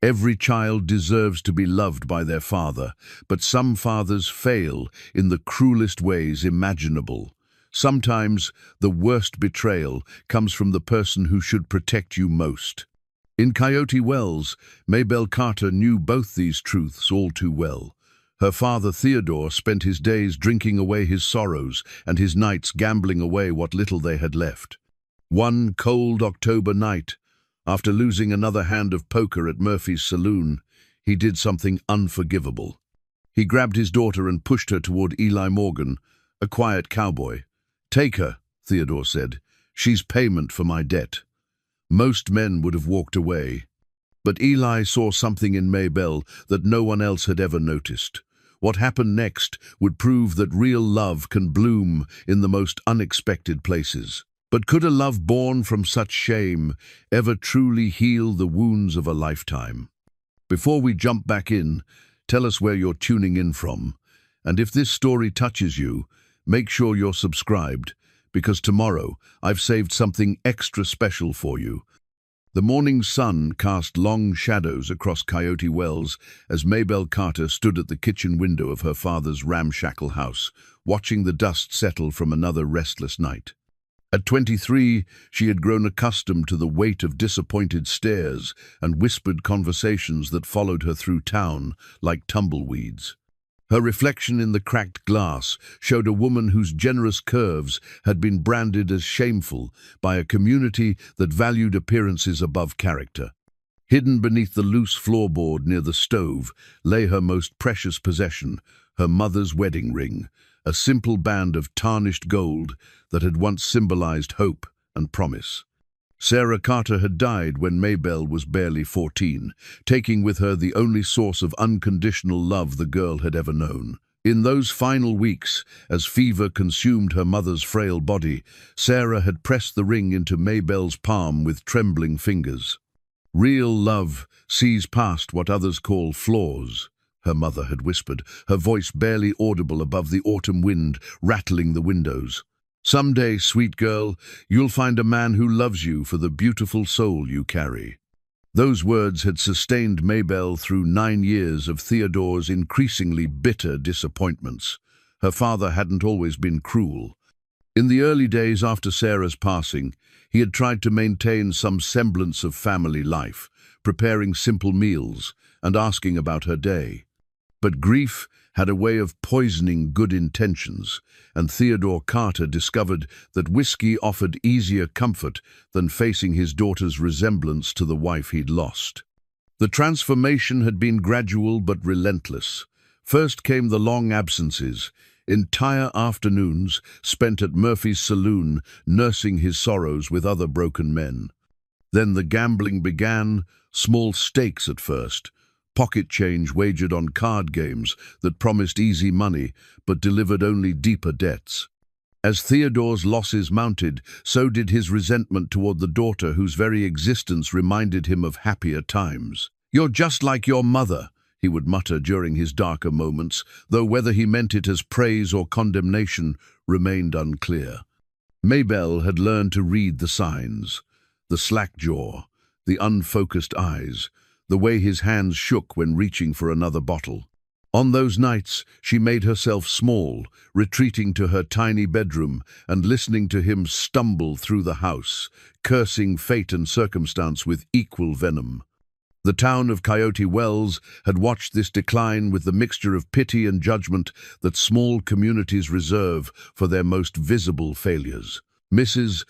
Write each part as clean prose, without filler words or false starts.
Every child deserves to be loved by their father, but some fathers fail in the cruelest ways imaginable. Sometimes the worst betrayal comes from the person who should protect you most. In Coyote Wells, Maybelle Carter knew both these truths all too well. Her father Theodore spent his days drinking away his sorrows and his nights gambling away what little they had left. One cold October night, after losing another hand of poker at Murphy's saloon, he did something unforgivable. He grabbed his daughter and pushed her toward Eli Morgan, a quiet cowboy. "Take her," Theodore said. "She's payment for my debt." Most men would have walked away. But Eli saw something in Maybelle that no one else had ever noticed. What happened next would prove that real love can bloom in the most unexpected places. But could a love born from such shame ever truly heal the wounds of a lifetime? Before we jump back in, tell us where you're tuning in from. And if this story touches you, make sure you're subscribed, because tomorrow I've saved something extra special for you. The morning sun cast long shadows across Coyote Wells as Maybelle Carter stood at the kitchen window of her father's ramshackle house, watching the dust settle from another restless night. At 23, she had grown accustomed to the weight of disappointed stares and whispered conversations that followed her through town like tumbleweeds. Her reflection in the cracked glass showed a woman whose generous curves had been branded as shameful by a community that valued appearances above character. Hidden beneath the loose floorboard near the stove lay her most precious possession, her mother's wedding ring, a simple band of tarnished gold that had once symbolized hope and promise. Sarah Carter had died when Maybelle was barely 14, taking with her the only source of unconditional love the girl had ever known. In those final weeks, as fever consumed her mother's frail body, Sarah had pressed the ring into Maybelle's palm with trembling fingers. "Real love sees past what others call flaws," her mother had whispered, her voice barely audible above the autumn wind rattling the windows. "Someday, sweet girl, you'll find a man who loves you for the beautiful soul you carry." Those words had sustained Maybelle through 9 years of Theodore's increasingly bitter disappointments. Her father hadn't always been cruel. In the early days after Sarah's passing, he had tried to maintain some semblance of family life, preparing simple meals and asking about her day. But grief had a way of poisoning good intentions, and Theodore Carter discovered that whiskey offered easier comfort than facing his daughter's resemblance to the wife he'd lost. The transformation had been gradual but relentless. First came the long absences, entire afternoons spent at Murphy's saloon nursing his sorrows with other broken men. Then the gambling began, small stakes at first, pocket change wagered on card games that promised easy money but delivered only deeper debts. As Theodore's losses mounted, so did his resentment toward the daughter whose very existence reminded him of happier times. "You're just like your mother," he would mutter during his darker moments, though whether he meant it as praise or condemnation remained unclear. Maybelle had learned to read the signs, the slack jaw, the unfocused eyes, the way his hands shook when reaching for another bottle. On those nights, she made herself small, retreating to her tiny bedroom and listening to him stumble through the house, cursing fate and circumstance with equal venom. The town of Coyote Wells had watched this decline with the mixture of pity and judgment that small communities reserve for their most visible failures. Mrs.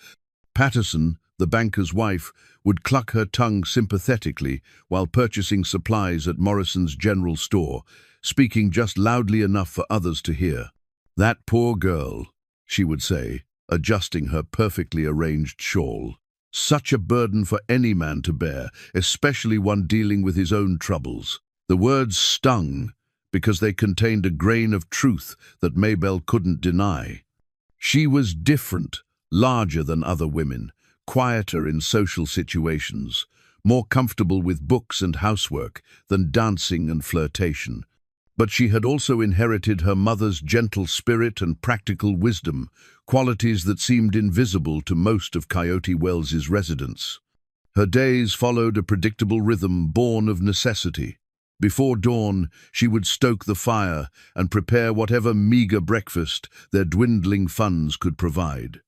Patterson, the banker's wife, would cluck her tongue sympathetically while purchasing supplies at Morrison's general store, speaking just loudly enough for others to hear. "That poor girl," she would say, adjusting her perfectly arranged shawl. "Such a burden for any man to bear, especially one dealing with his own troubles." The words stung because they contained a grain of truth that Maybelle couldn't deny. She was different, larger than other women, quieter in social situations, more comfortable with books and housework than dancing and flirtation. But she had also inherited her mother's gentle spirit and practical wisdom, qualities that seemed invisible to most of Coyote Wells's residents. Her days followed a predictable rhythm born of necessity. Before dawn, she would stoke the fire and prepare whatever meager breakfast their dwindling funds could provide.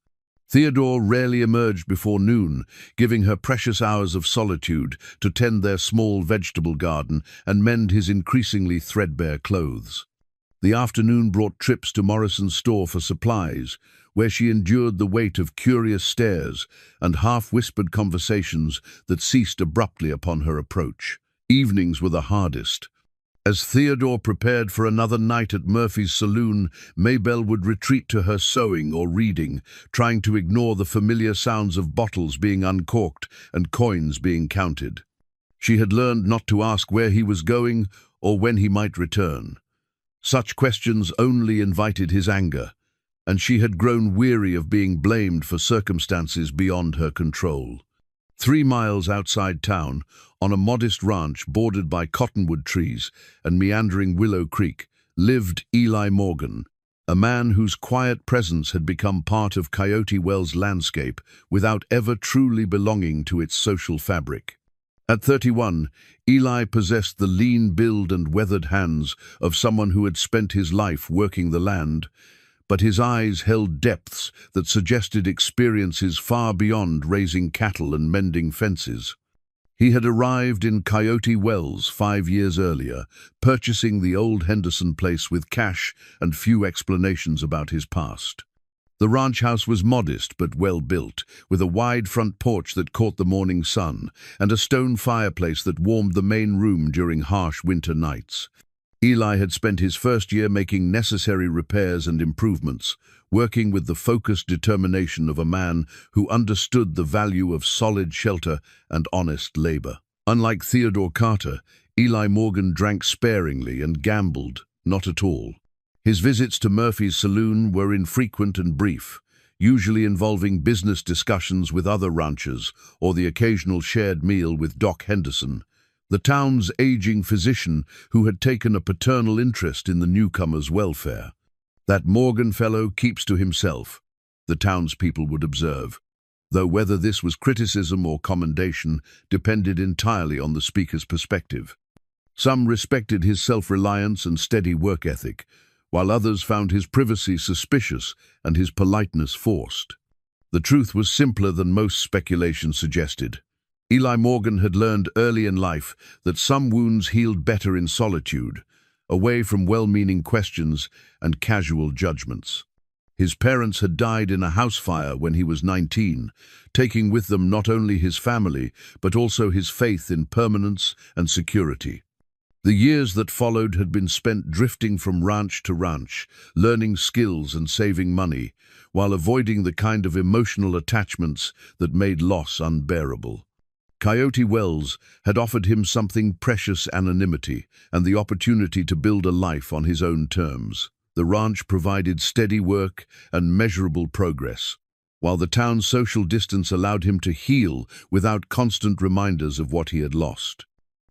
Theodore rarely emerged before noon, giving her precious hours of solitude to tend their small vegetable garden and mend his increasingly threadbare clothes. The afternoon brought trips to Morrison's store for supplies, where she endured the weight of curious stares and half-whispered conversations that ceased abruptly upon her approach. Evenings were the hardest. As Theodore prepared for another night at Murphy's saloon, Maybelle would retreat to her sewing or reading, trying to ignore the familiar sounds of bottles being uncorked and coins being counted. She had learned not to ask where he was going or when he might return. Such questions only invited his anger, and she had grown weary of being blamed for circumstances beyond her control. 3 miles outside town, on a modest ranch bordered by cottonwood trees and meandering Willow Creek, lived Eli Morgan, a man whose quiet presence had become part of Coyote Wells' landscape without ever truly belonging to its social fabric. At 31, Eli possessed the lean build and weathered hands of someone who had spent his life working the land, but his eyes held depths that suggested experiences far beyond raising cattle and mending fences. He had arrived in Coyote Wells 5 years earlier, purchasing the old Henderson place with cash and few explanations about his past. The ranch house was modest but well built, with a wide front porch that caught the morning sun and a stone fireplace that warmed the main room during harsh winter nights. Eli had spent his first year making necessary repairs and improvements, working with the focused determination of a man who understood the value of solid shelter and honest labor. Unlike Theodore Carter, Eli Morgan drank sparingly and gambled not at all. His visits to Murphy's saloon were infrequent and brief, usually involving business discussions with other ranchers or the occasional shared meal with Doc Henderson, the town's aging physician who had taken a paternal interest in the newcomer's welfare. "That Morgan fellow keeps to himself," the townspeople would observe, though whether this was criticism or commendation depended entirely on the speaker's perspective. Some respected his self-reliance and steady work ethic, while others found his privacy suspicious and his politeness forced. The truth was simpler than most speculation suggested. Eli Morgan had learned early in life that some wounds healed better in solitude, away from well-meaning questions and casual judgments. His parents had died in a house fire when he was 19, taking with them not only his family, but also his faith in permanence and security. The years that followed had been spent drifting from ranch to ranch, learning skills and saving money, while avoiding the kind of emotional attachments that made loss unbearable. Coyote Wells had offered him something precious: anonymity and the opportunity to build a life on his own terms. The ranch provided steady work and measurable progress, while the town's social distance allowed him to heal without constant reminders of what he had lost.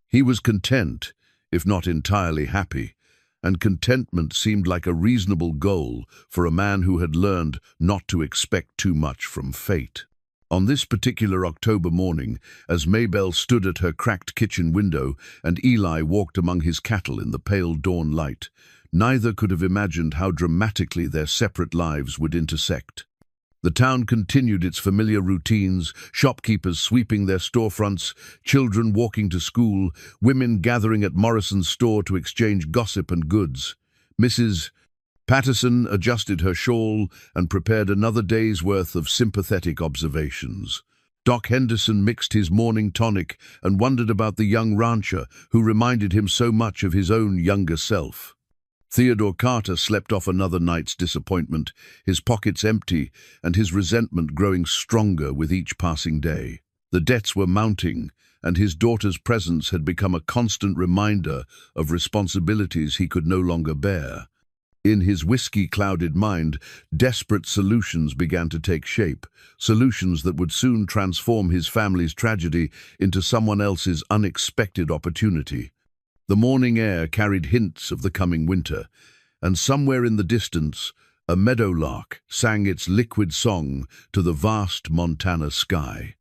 He was content, if not entirely happy, and contentment seemed like a reasonable goal for a man who had learned not to expect too much from fate. On this particular October morning, as Maybelle stood at her cracked kitchen window and Eli walked among his cattle in the pale dawn light, neither could have imagined how dramatically their separate lives would intersect. The town continued its familiar routines, shopkeepers sweeping their storefronts, children walking to school, women gathering at Morrison's store to exchange gossip and goods. Mrs. Patterson adjusted her shawl and prepared another day's worth of sympathetic observations. Doc Henderson mixed his morning tonic and wondered about the young rancher who reminded him so much of his own younger self. Theodore Carter slept off another night's disappointment, his pockets empty and his resentment growing stronger with each passing day. The debts were mounting, and his daughter's presence had become a constant reminder of responsibilities he could no longer bear. In his whiskey-clouded mind, desperate solutions began to take shape, solutions that would soon transform his family's tragedy into someone else's unexpected opportunity. The morning air carried hints of the coming winter, and somewhere in the distance, a meadowlark sang its liquid song to the vast Montana sky.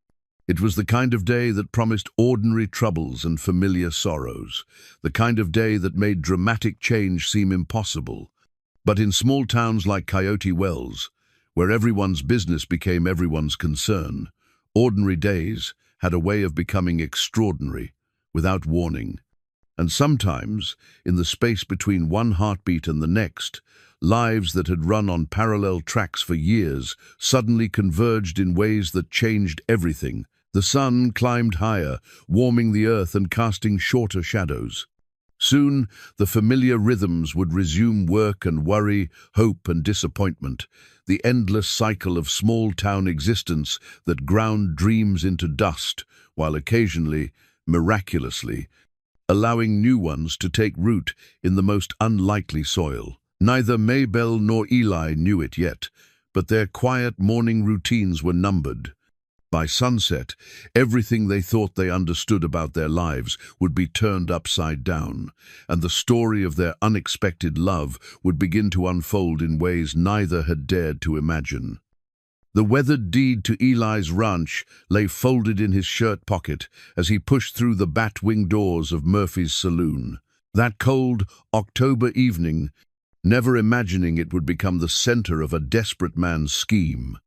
It was the kind of day that promised ordinary troubles and familiar sorrows, the kind of day that made dramatic change seem impossible. But in small towns like Coyote Wells, where everyone's business became everyone's concern, ordinary days had a way of becoming extraordinary, without warning. And sometimes, in the space between one heartbeat and the next, lives that had run on parallel tracks for years suddenly converged in ways that changed everything. The sun climbed higher, warming the earth and casting shorter shadows. Soon, the familiar rhythms would resume work and worry, hope and disappointment, the endless cycle of small-town existence that ground dreams into dust, while occasionally, miraculously, allowing new ones to take root in the most unlikely soil. Neither Maybelle nor Eli knew it yet, but their quiet morning routines were numbered. By sunset, everything they thought they understood about their lives would be turned upside down, and the story of their unexpected love would begin to unfold in ways neither had dared to imagine. The weathered deed to Eli's ranch lay folded in his shirt pocket as he pushed through the bat-wing doors of Murphy's saloon. That cold October evening, never imagining it would become the center of a desperate man's scheme.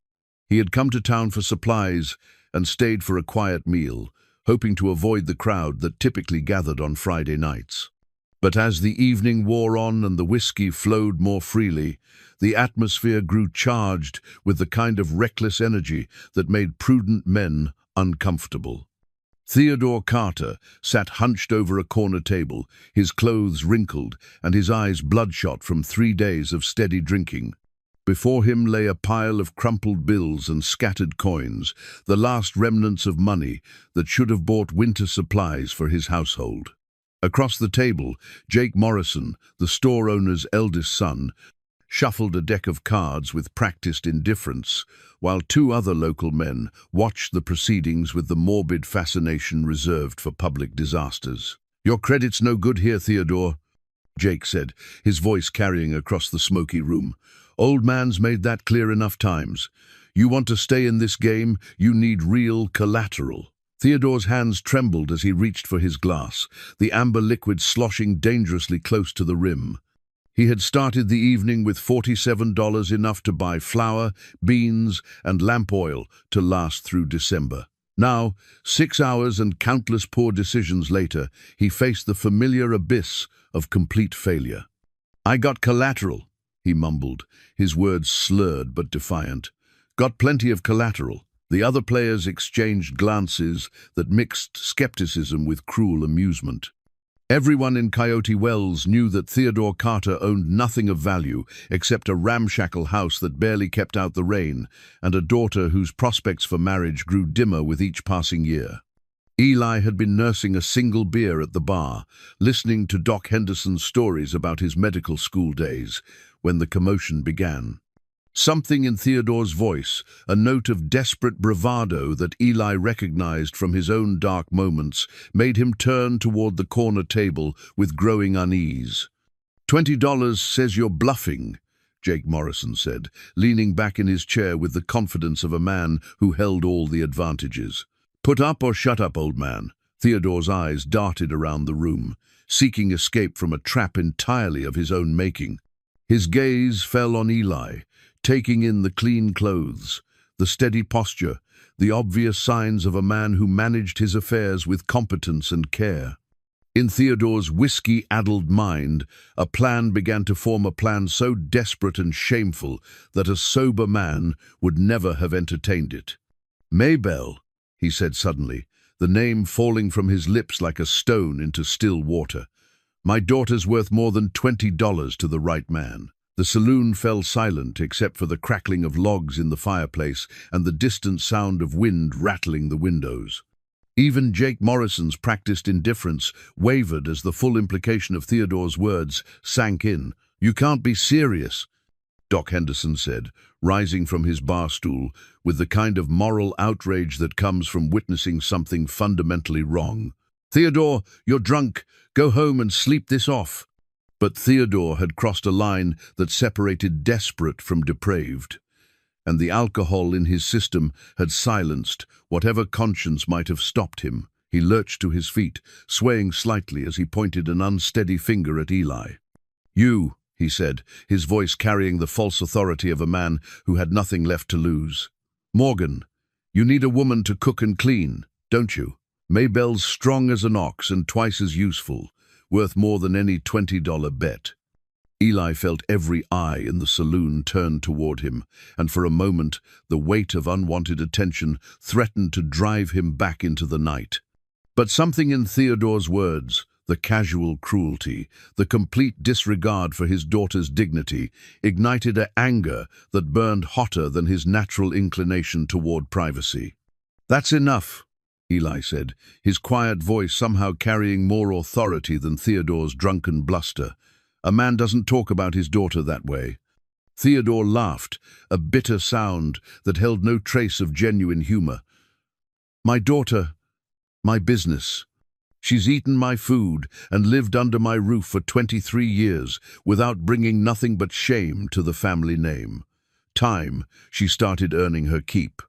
He had come to town for supplies and stayed for a quiet meal, hoping to avoid the crowd that typically gathered on Friday nights. But as the evening wore on and the whiskey flowed more freely, the atmosphere grew charged with the kind of reckless energy that made prudent men uncomfortable. Theodore Carter sat hunched over a corner table, his clothes wrinkled and his eyes bloodshot from 3 days of steady drinking. Before him lay a pile of crumpled bills and scattered coins, the last remnants of money that should have bought winter supplies for his household. Across the table, Jake Morrison, the store owner's eldest son, shuffled a deck of cards with practiced indifference, while 2 other local men watched the proceedings with the morbid fascination reserved for public disasters. "Your credit's no good here, Theodore," Jake said, his voice carrying across the smoky room. "Old man's made that clear enough times. You want to stay in this game, you need real collateral." Theodore's hands trembled as he reached for his glass, the amber liquid sloshing dangerously close to the rim. He had started the evening with $47, enough to buy flour, beans, and lamp oil to last through December. Now, 6 hours and countless poor decisions later, he faced the familiar abyss of complete failure. "I got collateral," he mumbled, his words slurred but defiant. "Got plenty of collateral." The other players exchanged glances that mixed skepticism with cruel amusement. Everyone in Coyote Wells knew that Theodore Carter owned nothing of value except a ramshackle house that barely kept out the rain and a daughter whose prospects for marriage grew dimmer with each passing year. Eli had been nursing a single beer at the bar, listening to Doc Henderson's stories about his medical school days, when the commotion began. Something in Theodore's voice, a note of desperate bravado that Eli recognized from his own dark moments, made him turn toward the corner table with growing unease. $20 says you're bluffing," Jake Morrison said, leaning back in his chair with the confidence of a man who held all the advantages. "Put up or shut up, old man." Theodore's eyes darted around the room, seeking escape from a trap entirely of his own making. His gaze fell on Eli, taking in the clean clothes, the steady posture, the obvious signs of a man who managed his affairs with competence and care. In Theodore's whiskey-addled mind, a plan began to form, a plan so desperate and shameful that a sober man would never have entertained it. "Maybelle," he said suddenly, the name falling from his lips like a stone into still water. "My daughter's worth more than $20 to the right man." The saloon fell silent except for the crackling of logs in the fireplace and the distant sound of wind rattling the windows. Even Jake Morrison's practiced indifference wavered as the full implication of Theodore's words sank in. "You can't be serious," Doc Henderson said, rising from his bar stool with the kind of moral outrage that comes from witnessing something fundamentally wrong. "Theodore, you're drunk. Go home and sleep this off." But Theodore had crossed a line that separated desperate from depraved. and the alcohol in his system had silenced whatever conscience might have stopped him. He lurched to his feet, swaying slightly as he pointed an unsteady finger at Eli. "You," he said, his voice carrying the false authority of a man who had nothing left to lose. "Morgan, you need a woman to cook and clean, don't you? Maybelle's strong as an ox and twice as useful, worth more than any $20 bet." Eli felt every eye in the saloon turn toward him, and for a moment the weight of unwanted attention threatened to drive him back into the night. But something in Theodore's words, the casual cruelty, the complete disregard for his daughter's dignity, ignited an anger that burned hotter than his natural inclination toward privacy. "That's enough," Eli said, his quiet voice somehow carrying more authority than Theodore's drunken bluster. "A man doesn't talk about his daughter that way." Theodore laughed, a bitter sound that held no trace of genuine humor. "My daughter, my business. She's eaten my food and lived under my roof for 23 years without bringing nothing but shame to the family name. Time she started earning her keep."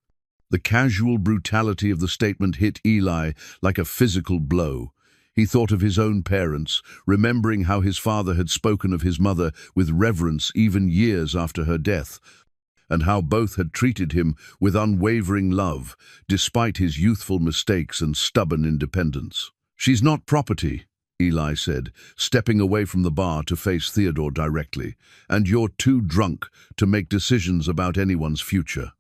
The casual brutality of the statement hit Eli like a physical blow. He thought of his own parents, remembering how his father had spoken of his mother with reverence even years after her death, and how both had treated him with unwavering love, despite his youthful mistakes and stubborn independence. "She's not property," Eli said, stepping away from the bar to face Theodore directly, "and you're too drunk to make decisions about anyone's future."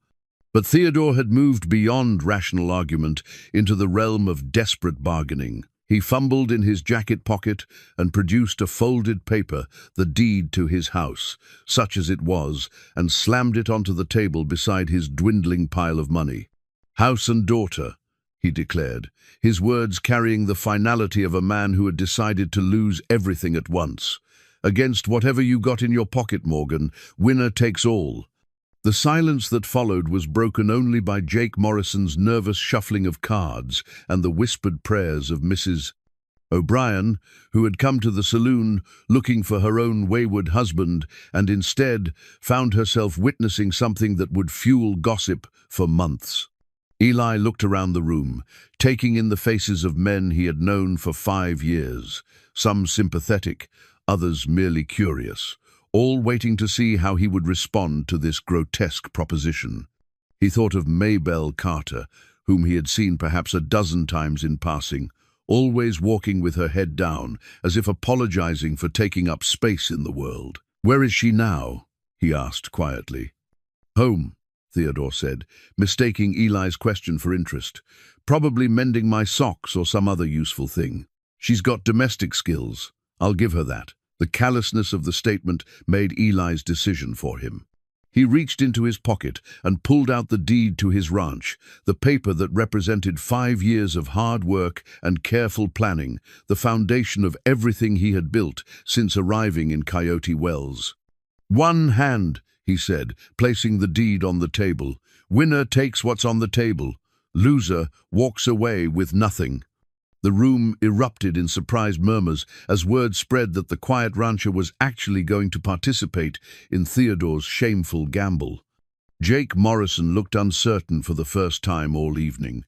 But Theodore had moved beyond rational argument into the realm of desperate bargaining. He fumbled in his jacket pocket and produced a folded paper, the deed to his house, such as it was, and slammed it onto the table beside his dwindling pile of money. "House and daughter," he declared, his words carrying the finality of a man who had decided to lose everything at once. "Against whatever you got in your pocket, Morgan, winner takes all." The silence that followed was broken only by Jake Morrison's nervous shuffling of cards and the whispered prayers of Mrs. O'Brien, who had come to the saloon looking for her own wayward husband and instead found herself witnessing something that would fuel gossip for months. Eli looked around the room, taking in the faces of men he had known for 5 years, some sympathetic, others merely curious, all waiting to see how he would respond to this grotesque proposition. He thought of Maybelle Carter, whom he had seen perhaps a dozen times in passing, always walking with her head down, as if apologizing for taking up space in the world. "Where is she now?" he asked quietly. "Home," Theodore said, mistaking Eli's question for interest. "Probably mending my socks or some other useful thing. She's got domestic skills. I'll give her that." The callousness of the statement made Eli's decision for him. He reached into his pocket and pulled out the deed to his ranch, the paper that represented 5 years of hard work and careful planning, the foundation of everything he had built since arriving in Coyote Wells. "One hand," he said, placing the deed on the table. "Winner takes what's on the table. Loser walks away with nothing." The room erupted in surprised murmurs as word spread that the quiet rancher was actually going to participate in Theodore's shameful gamble. Jake Morrison looked uncertain for the first time all evening,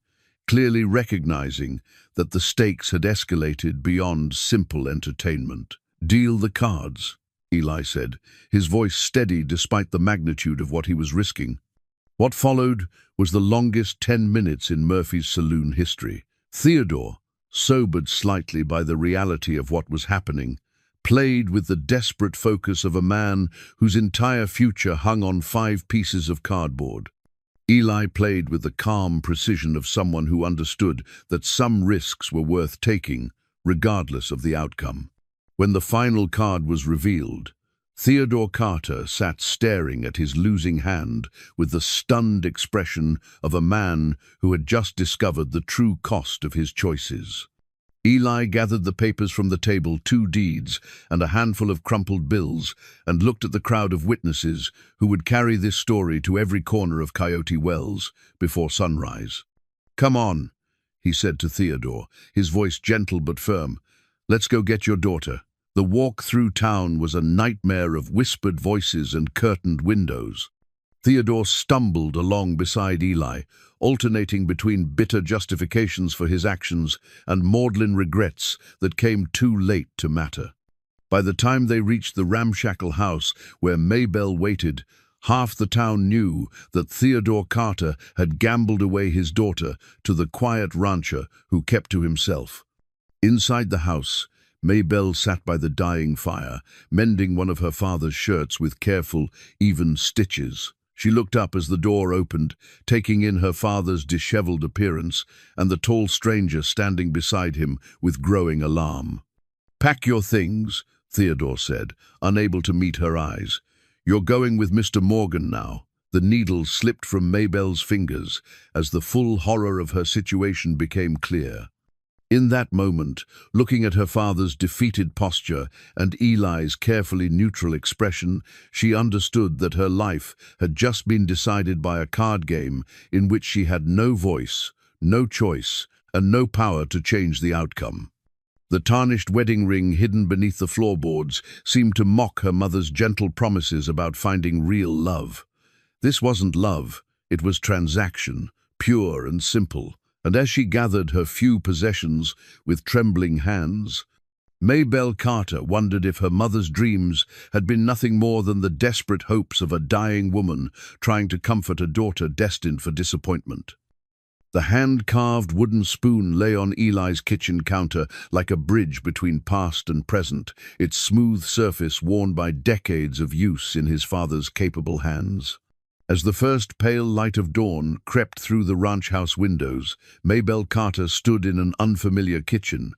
clearly recognizing that the stakes had escalated beyond simple entertainment. "Deal the cards," Eli said, his voice steady despite the magnitude of what he was risking. What followed was the longest 10 minutes in Murphy's saloon history. Theodore, sobered slightly by the reality of what was happening, played with the desperate focus of a man whose entire future hung on 5 pieces of cardboard. Eli played with the calm precision of someone who understood that some risks were worth taking, regardless of the outcome. When the final card was revealed, Theodore Carter sat staring at his losing hand with the stunned expression of a man who had just discovered the true cost of his choices. Eli gathered the papers from the table, 2 deeds and a handful of crumpled bills, and looked at the crowd of witnesses who would carry this story to every corner of Coyote Wells before sunrise. "Come on," he said to Theodore, his voice gentle but firm. "Let's go get your daughter." The walk through town was a nightmare of whispered voices and curtained windows. Theodore stumbled along beside Eli, alternating between bitter justifications for his actions and maudlin regrets that came too late to matter. By the time they reached the ramshackle house where Maybelle waited, half the town knew that Theodore Carter had gambled away his daughter to the quiet rancher who kept to himself. Inside the house, Maybelle sat by the dying fire, mending one of her father's shirts with careful, even stitches. She looked up as the door opened, taking in her father's disheveled appearance and the tall stranger standing beside him with growing alarm. "Pack your things," Theodore said, unable to meet her eyes. "You're going with Mr. Morgan now." The needle slipped from Maybelle's fingers as the full horror of her situation became clear. In that moment, looking at her father's defeated posture and Eli's carefully neutral expression, she understood that her life had just been decided by a card game in which she had no voice, no choice, and no power to change the outcome. The tarnished wedding ring hidden beneath the floorboards seemed to mock her mother's gentle promises about finding real love. This wasn't love, it was transaction, pure and simple. And as she gathered her few possessions with trembling hands, Maybelle Carter wondered if her mother's dreams had been nothing more than the desperate hopes of a dying woman trying to comfort a daughter destined for disappointment. The hand-carved wooden spoon lay on Eli's kitchen counter like a bridge between past and present, its smooth surface worn by decades of use in his father's capable hands. As the first pale light of dawn crept through the ranch house windows, Maybelle Carter stood in an unfamiliar kitchen,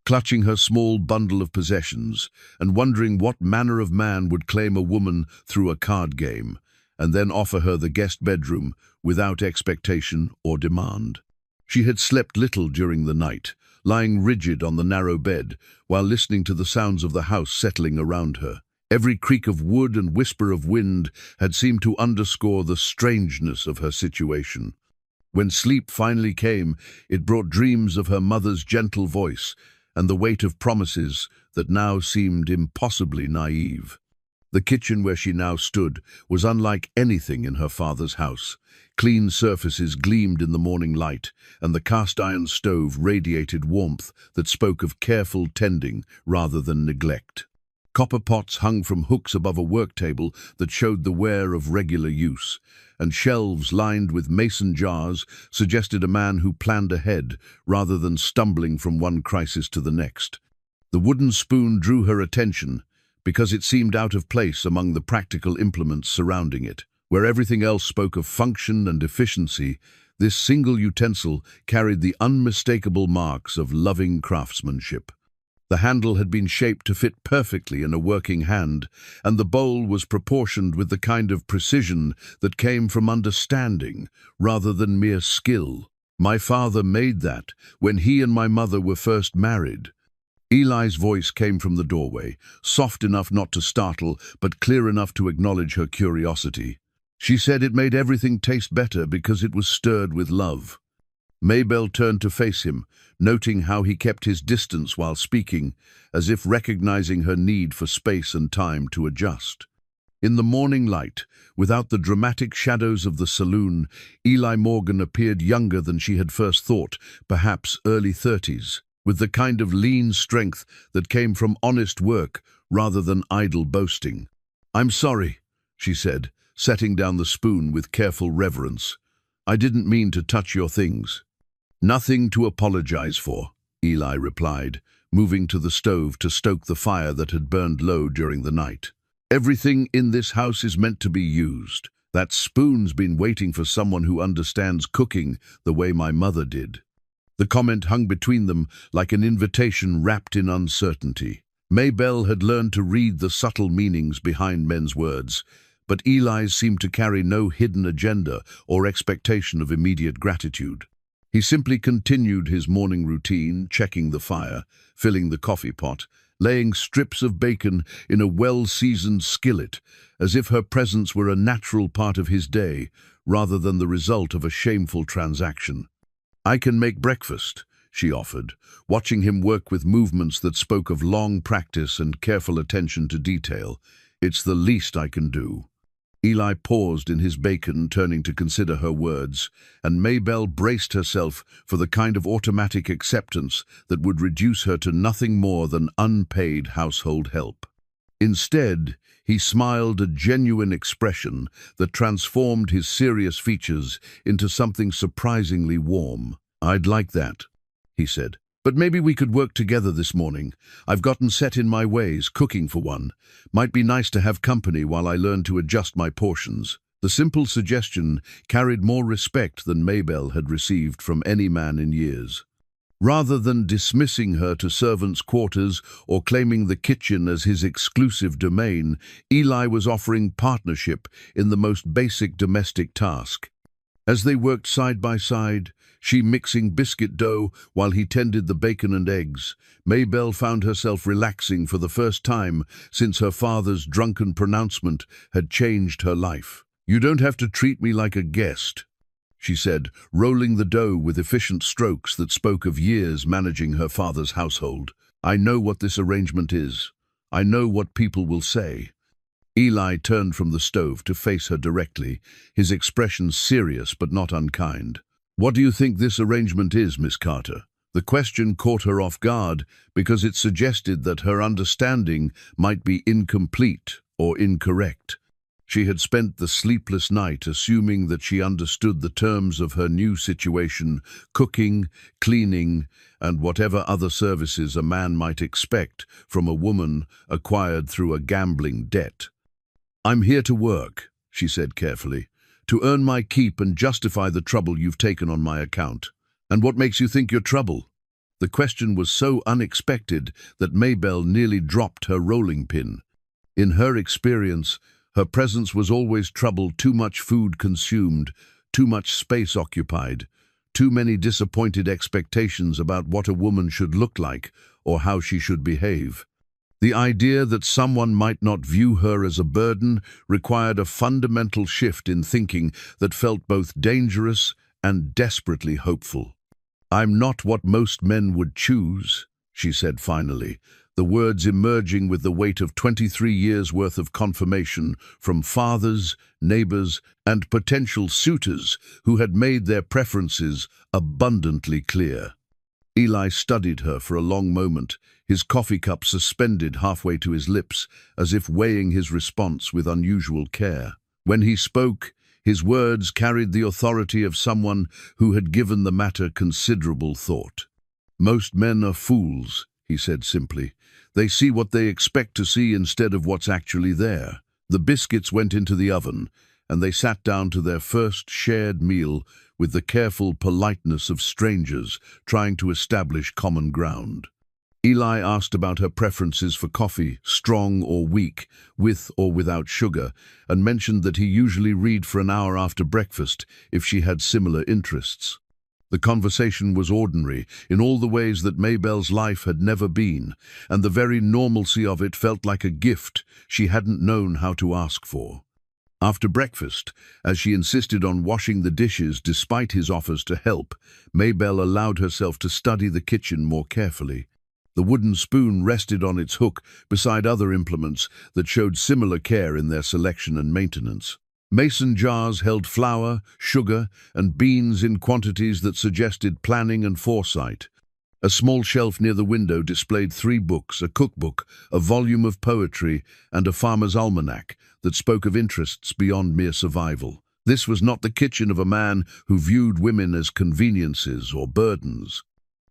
clutching her small bundle of possessions and wondering what manner of man would claim a woman through a card game and then offer her the guest bedroom without expectation or demand. She had slept little during the night, lying rigid on the narrow bed while listening to the sounds of the house settling around her. Every creak of wood and whisper of wind had seemed to underscore the strangeness of her situation. When sleep finally came, it brought dreams of her mother's gentle voice and the weight of promises that now seemed impossibly naive. The kitchen where she now stood was unlike anything in her father's house. Clean surfaces gleamed in the morning light, and the cast-iron stove radiated warmth that spoke of careful tending rather than neglect. Copper pots hung from hooks above a work table that showed the wear of regular use, and shelves lined with mason jars suggested a man who planned ahead rather than stumbling from one crisis to the next. The wooden spoon drew her attention because it seemed out of place among the practical implements surrounding it. Where everything else spoke of function and efficiency, this single utensil carried the unmistakable marks of loving craftsmanship. The handle had been shaped to fit perfectly in a working hand, and the bowl was proportioned with the kind of precision that came from understanding rather than mere skill. "My father made that when he and my mother were first married." Eli's voice came from the doorway, soft enough not to startle, but clear enough to acknowledge her curiosity. She said it made everything taste better because it was stirred with love. Maybelle turned to face him, noting how he kept his distance while speaking, as if recognizing her need for space and time to adjust. In the morning light, without the dramatic shadows of the saloon, Eli Morgan appeared younger than she had first thought, perhaps early 30s, with the kind of lean strength that came from honest work rather than idle boasting. "I'm sorry," she said, setting down the spoon with careful reverence. "I didn't mean to touch your things." "Nothing to apologize for," Eli replied, moving to the stove to stoke the fire that had burned low during the night. "Everything in this house is meant to be used. That spoon's been waiting for someone who understands cooking the way my mother did." The comment hung between them like an invitation wrapped in uncertainty. Maybelle had learned to read the subtle meanings behind men's words, but Eli's seemed to carry no hidden agenda or expectation of immediate gratitude. He simply continued his morning routine, checking the fire, filling the coffee pot, laying strips of bacon in a well-seasoned skillet, as if her presence were a natural part of his day, rather than the result of a shameful transaction. "I can make breakfast," she offered, watching him work with movements that spoke of long practice and careful attention to detail. "It's the least I can do." Eli paused in his bacon, turning to consider her words, and Maybelle braced herself for the kind of automatic acceptance that would reduce her to nothing more than unpaid household help. Instead, he smiled a genuine expression that transformed his serious features into something surprisingly warm. "I'd like that," he said. "But maybe we could work together this morning. I've gotten set in my ways, cooking for one. Might be nice to have company while I learn to adjust my portions." The simple suggestion carried more respect than Maybelle had received from any man in years. Rather than dismissing her to servants' quarters or claiming the kitchen as his exclusive domain, Eli was offering partnership in the most basic domestic task. As they worked side by side, she mixing biscuit dough while he tended the bacon and eggs, Maybelle found herself relaxing for the first time since her father's drunken pronouncement had changed her life. "You don't have to treat me like a guest," she said, rolling the dough with efficient strokes that spoke of years managing her father's household. "I know what this arrangement is. I know what people will say." Eli turned from the stove to face her directly, his expression serious but not unkind. "What do you think this arrangement is, Miss Carter?" The question caught her off guard because it suggested that her understanding might be incomplete or incorrect. She had spent the sleepless night assuming that she understood the terms of her new situation: cooking, cleaning, and whatever other services a man might expect from a woman acquired through a gambling debt. "I'm here to work," she said carefully, "to earn my keep and justify the trouble you've taken on my account." "And what makes you think you're trouble?" The question was so unexpected that Maybelle nearly dropped her rolling pin. In her experience, her presence was always trouble: too much food consumed, too much space occupied, too many disappointed expectations about what a woman should look like or how she should behave. The idea that someone might not view her as a burden required a fundamental shift in thinking that felt both dangerous and desperately hopeful. "I'm not what most men would choose," she said finally, the words emerging with the weight of 23 years' worth of confirmation from fathers, neighbors, and potential suitors who had made their preferences abundantly clear. Eli studied her for a long moment, his coffee cup suspended halfway to his lips, as if weighing his response with unusual care. When he spoke, his words carried the authority of someone who had given the matter considerable thought. "Most men are fools," he said simply. "They see what they expect to see instead of what's actually there." The biscuits went into the oven, and they sat down to their first shared meal with the careful politeness of strangers trying to establish common ground. Eli asked about her preferences for coffee, strong or weak, with or without sugar, and mentioned that he usually read for an hour after breakfast if she had similar interests. The conversation was ordinary in all the ways that Maybelle's life had never been, and the very normalcy of it felt like a gift she hadn't known how to ask for. After breakfast, as she insisted on washing the dishes despite his offers to help, Maybelle allowed herself to study the kitchen more carefully. The wooden spoon rested on its hook beside other implements that showed similar care in their selection and maintenance. Mason jars held flour, sugar, and beans in quantities that suggested planning and foresight. A small shelf near the window displayed 3 books, a cookbook, a volume of poetry, and a farmer's almanac that spoke of interests beyond mere survival. This was not the kitchen of a man who viewed women as conveniences or burdens.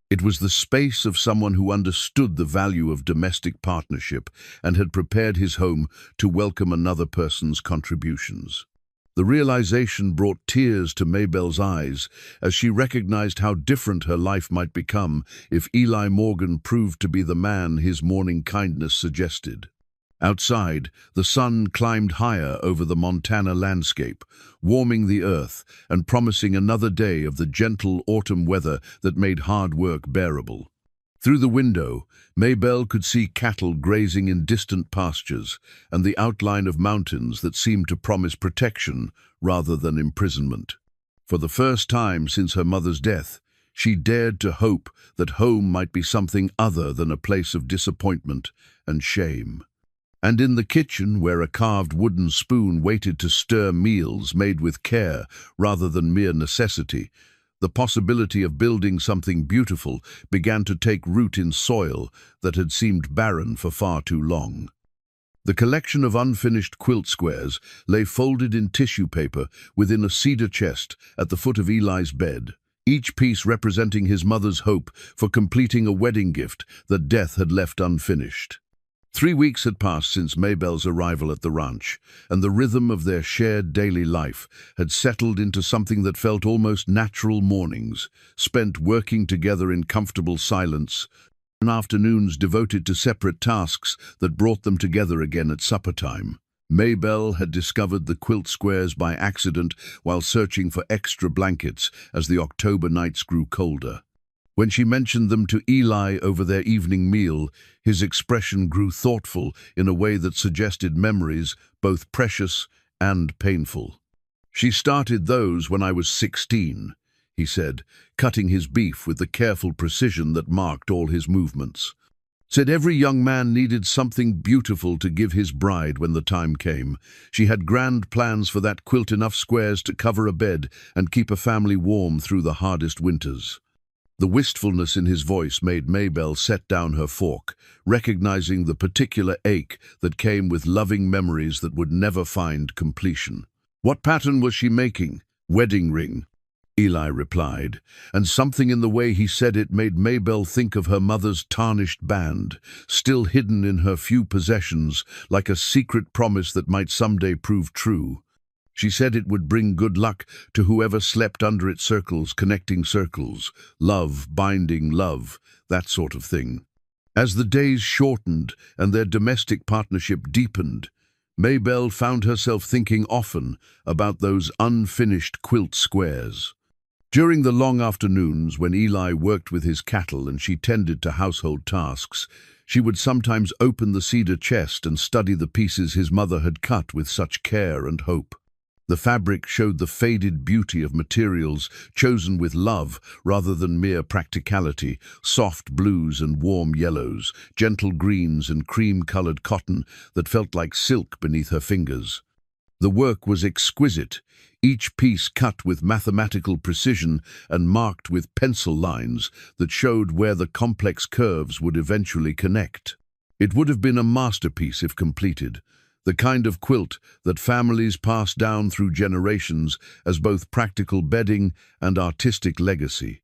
It was the space of someone who understood the value of domestic partnership and had prepared his home to welcome another person's contributions. The realization brought tears to Maybelle's eyes as she recognized how different her life might become if Eli Morgan proved to be the man his morning kindness suggested. Outside, the sun climbed higher over the Montana landscape, warming the earth and promising another day of the gentle autumn weather that made hard work bearable. Through the window, Maybelle could see cattle grazing in distant pastures and the outline of mountains that seemed to promise protection rather than imprisonment. For the first time since her mother's death, she dared to hope that home might be something other than a place of disappointment and shame. And in the kitchen, where a carved wooden spoon waited to stir meals made with care rather than mere necessity, the possibility of building something beautiful began to take root in soil that had seemed barren for far too long. The collection of unfinished quilt squares lay folded in tissue paper within a cedar chest at the foot of Eli's bed, each piece representing his mother's hope for completing a wedding gift that death had left unfinished. 3 weeks had passed since Mabel's arrival at the ranch, and the rhythm of their shared daily life had settled into something that felt almost natural mornings, spent working together in comfortable silence, and afternoons devoted to separate tasks that brought them together again at supper time. Mabel had discovered the quilt squares by accident while searching for extra blankets as the October nights grew colder. When she mentioned them to Eli over their evening meal, his expression grew thoughtful in a way that suggested memories both precious and painful. "She started those when I was 16, he said, cutting his beef with the careful precision that marked all his movements. Said every young man needed something beautiful to give his bride when the time came. She had grand plans for that quilt, enough squares to cover a bed and keep a family warm through the hardest winters." The wistfulness in his voice made Mabel set down her fork, recognizing the particular ache that came with loving memories that would never find completion. "What pattern was she making?" "Wedding ring," Eli replied, and something in the way he said it made Mabel think of her mother's tarnished band, still hidden in her few possessions, like a secret promise that might someday prove true. She said it would bring good luck to whoever slept under its circles, connecting circles, love, binding love, that sort of thing. As the days shortened and their domestic partnership deepened, Mabel found herself thinking often about those unfinished quilt squares. During the long afternoons when Eli worked with his cattle and she tended to household tasks, she would sometimes open the cedar chest and study the pieces his mother had cut with such care and hope. The fabric showed the faded beauty of materials chosen with love rather than mere practicality, soft blues and warm yellows, gentle greens and cream-colored cotton that felt like silk beneath her fingers. The work was exquisite, each piece cut with mathematical precision and marked with pencil lines that showed where the complex curves would eventually connect. It would have been a masterpiece if completed, the kind of quilt that families pass down through generations as both practical bedding and artistic legacy.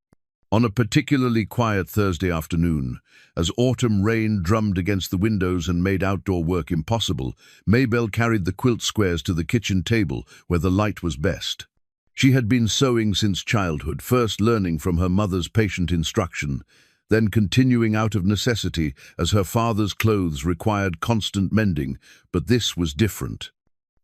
On a particularly quiet Thursday afternoon, as autumn rain drummed against the windows and made outdoor work impossible, Mabel carried the quilt squares to the kitchen table where the light was best. She had been sewing since childhood, first learning from her mother's patient instruction, then continuing out of necessity as her father's clothes required constant mending, but this was different.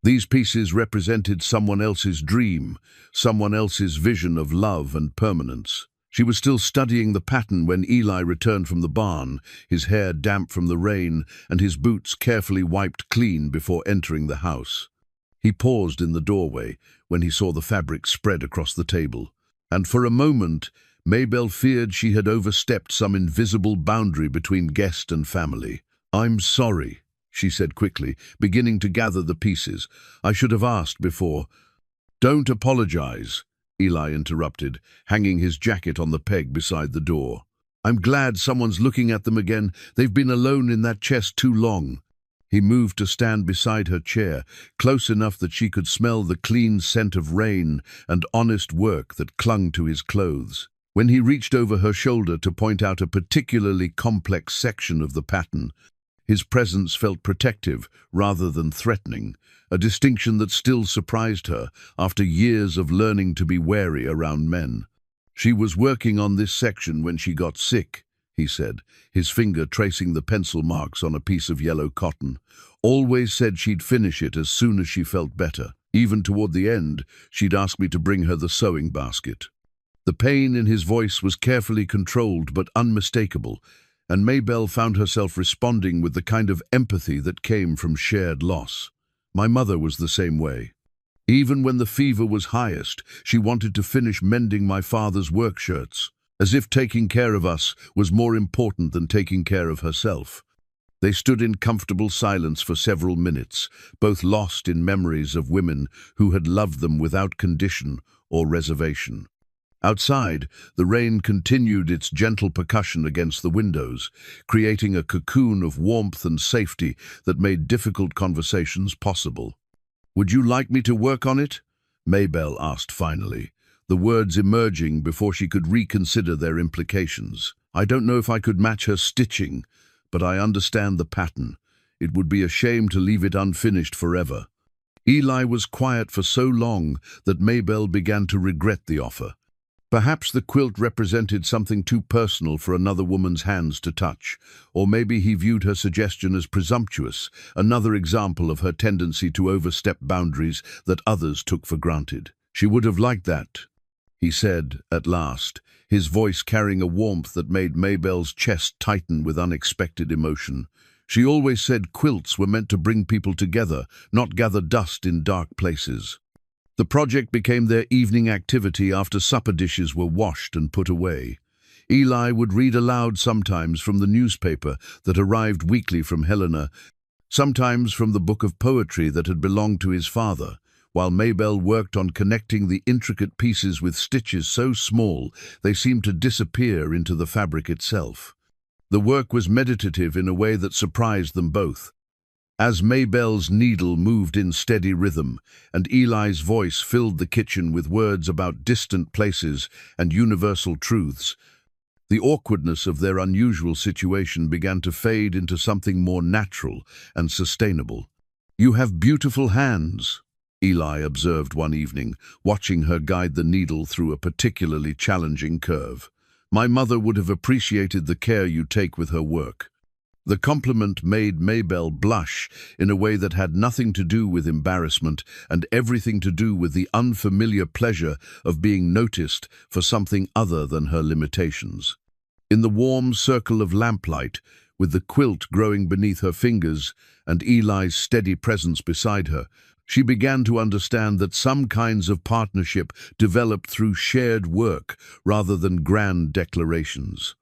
These pieces represented someone else's dream, someone else's vision of love and permanence. She was still studying the pattern when Eli returned from the barn, his hair damp from the rain and his boots carefully wiped clean before entering the house. He paused in the doorway when he saw the fabric spread across the table, and for a moment Mabel feared she had overstepped some invisible boundary between guest and family. "I'm sorry," she said quickly, beginning to gather the pieces. "I should have asked before." "Don't apologize," Eli interrupted, hanging his jacket on the peg beside the door. "I'm glad someone's looking at them again. They've been alone in that chest too long." He moved to stand beside her chair, close enough that she could smell the clean scent of rain and honest work that clung to his clothes. When he reached over her shoulder to point out a particularly complex section of the pattern, his presence felt protective rather than threatening, a distinction that still surprised her after years of learning to be wary around men. "She was working on this section when she got sick," he said, his finger tracing the pencil marks on a piece of yellow cotton. "Always said she'd finish it as soon as she felt better. Even toward the end, she'd ask me to bring her the sewing basket." The pain in his voice was carefully controlled but unmistakable, and Mabel found herself responding with the kind of empathy that came from shared loss. "My mother was the same way. Even when the fever was highest, she wanted to finish mending my father's work shirts, as if taking care of us was more important than taking care of herself." They stood in comfortable silence for several minutes, both lost in memories of women who had loved them without condition or reservation. Outside, the rain continued its gentle percussion against the windows, creating a cocoon of warmth and safety that made difficult conversations possible. "Would you like me to work on it?" Maybelle asked finally, the words emerging before she could reconsider their implications. "I don't know if I could match her stitching, but I understand the pattern. It would be a shame to leave it unfinished forever." Eli was quiet for so long that Maybelle began to regret the offer. Perhaps the quilt represented something too personal for another woman's hands to touch, or maybe he viewed her suggestion as presumptuous, another example of her tendency to overstep boundaries that others took for granted. "She would have liked that," he said at last, his voice carrying a warmth that made Maybelle's chest tighten with unexpected emotion. "She always said quilts were meant to bring people together, not gather dust in dark places." The project became their evening activity after supper dishes were washed and put away. Eli would read aloud sometimes from the newspaper that arrived weekly from Helena, sometimes from the book of poetry that had belonged to his father, while Maybelle worked on connecting the intricate pieces with stitches so small they seemed to disappear into the fabric itself. The work was meditative in a way that surprised them both. As Maybelle's needle moved in steady rhythm, and Eli's voice filled the kitchen with words about distant places and universal truths, the awkwardness of their unusual situation began to fade into something more natural and sustainable. "You have beautiful hands," Eli observed one evening, watching her guide the needle through a particularly challenging curve. "My mother would have appreciated the care you take with her work." The compliment made Maybelle blush in a way that had nothing to do with embarrassment and everything to do with the unfamiliar pleasure of being noticed for something other than her limitations. In the warm circle of lamplight, with the quilt growing beneath her fingers and Eli's steady presence beside her, she began to understand that some kinds of partnership developed through shared work rather than grand declarations.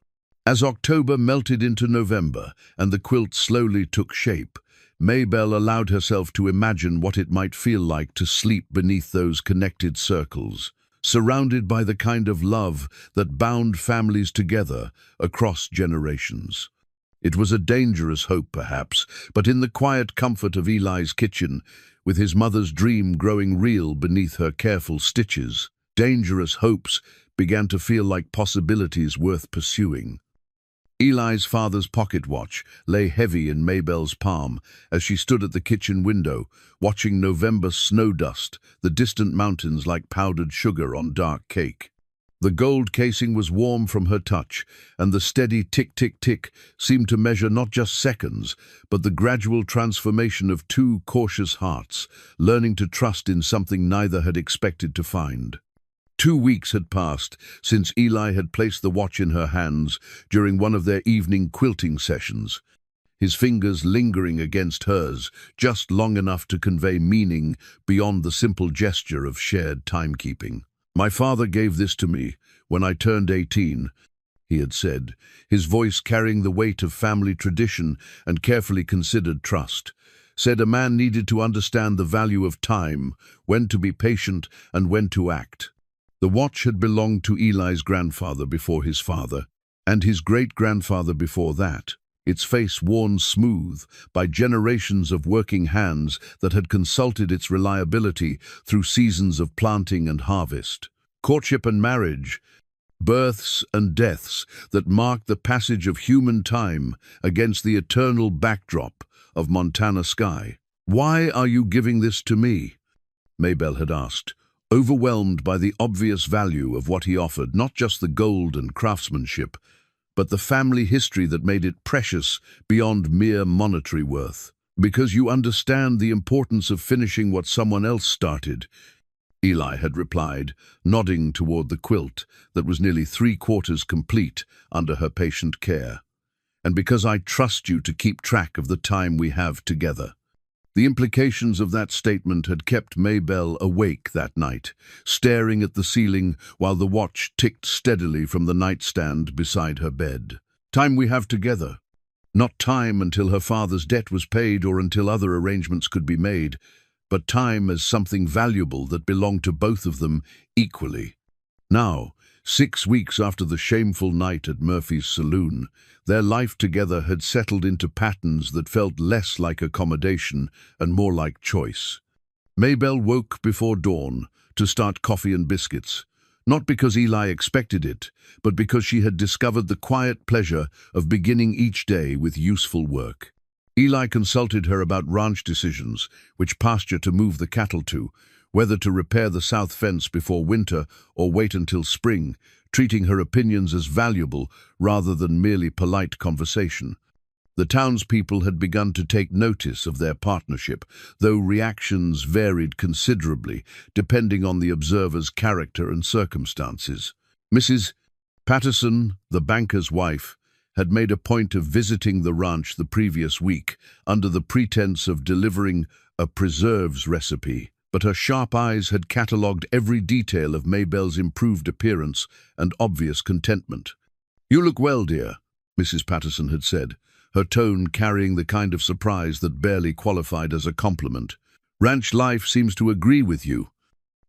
As October melted into November and the quilt slowly took shape, Maybelle allowed herself to imagine what it might feel like to sleep beneath those connected circles, surrounded by the kind of love that bound families together across generations. It was a dangerous hope, perhaps, but in the quiet comfort of Eli's kitchen, with his mother's dream growing real beneath her careful stitches, dangerous hopes began to feel like possibilities worth pursuing. Eli's father's pocket watch lay heavy in Maybelle's palm as she stood at the kitchen window, watching November snow dust, the distant mountains like powdered sugar on dark cake. The gold casing was warm from her touch, and the steady tick-tick-tick seemed to measure not just seconds, but the gradual transformation of two cautious hearts, learning to trust in something neither had expected to find. 2 weeks had passed since Eli had placed the watch in her hands during one of their evening quilting sessions, his fingers lingering against hers just long enough to convey meaning beyond the simple gesture of shared timekeeping. "My father gave this to me when I turned 18, he had said, his voice carrying the weight of family tradition and carefully considered trust. Said a man needed to understand the value of time, when to be patient and when to act. The watch had belonged to Eli's grandfather before his father, and his great-grandfather before that, its face worn smooth by generations of working hands that had consulted its reliability through seasons of planting and harvest. Courtship and marriage, births and deaths that marked the passage of human time against the eternal backdrop of Montana sky. "Why are you giving this to me?" Maybelle had asked, overwhelmed by the obvious value of what he offered, not just the gold and craftsmanship, but the family history that made it precious beyond mere monetary worth. "Because you understand the importance of finishing what someone else started," Eli had replied, nodding toward the quilt that was nearly 3/4 complete under her patient care. "And because I trust you to keep track of the time we have together." The implications of that statement had kept Maybelle awake that night, staring at the ceiling while the watch ticked steadily from the nightstand beside her bed. "Time we have together," Not time until her father's debt was paid or until other arrangements could be made, but time as something valuable that belonged to both of them equally. Now, 6 weeks after the shameful night at Murphy's saloon, their life together had settled into patterns that felt less like accommodation and more like choice. Maybelle woke before dawn to start coffee and biscuits, not because Eli expected it, but because she had discovered the quiet pleasure of beginning each day with useful work. Eli consulted her about ranch decisions, which pasture to move the cattle to, whether to repair the south fence before winter or wait until spring, treating her opinions as valuable rather than merely polite conversation. The townspeople had begun to take notice of their partnership, though reactions varied considerably, depending on the observer's character and circumstances. Mrs. Patterson, the banker's wife, had made a point of visiting the ranch the previous week under the pretense of delivering a preserves recipe, but her sharp eyes had catalogued every detail of Maybelle's improved appearance and obvious contentment. "You look well, dear," Mrs. Patterson had said, her tone carrying the kind of surprise that barely qualified as a compliment. "Ranch life seems to agree with you."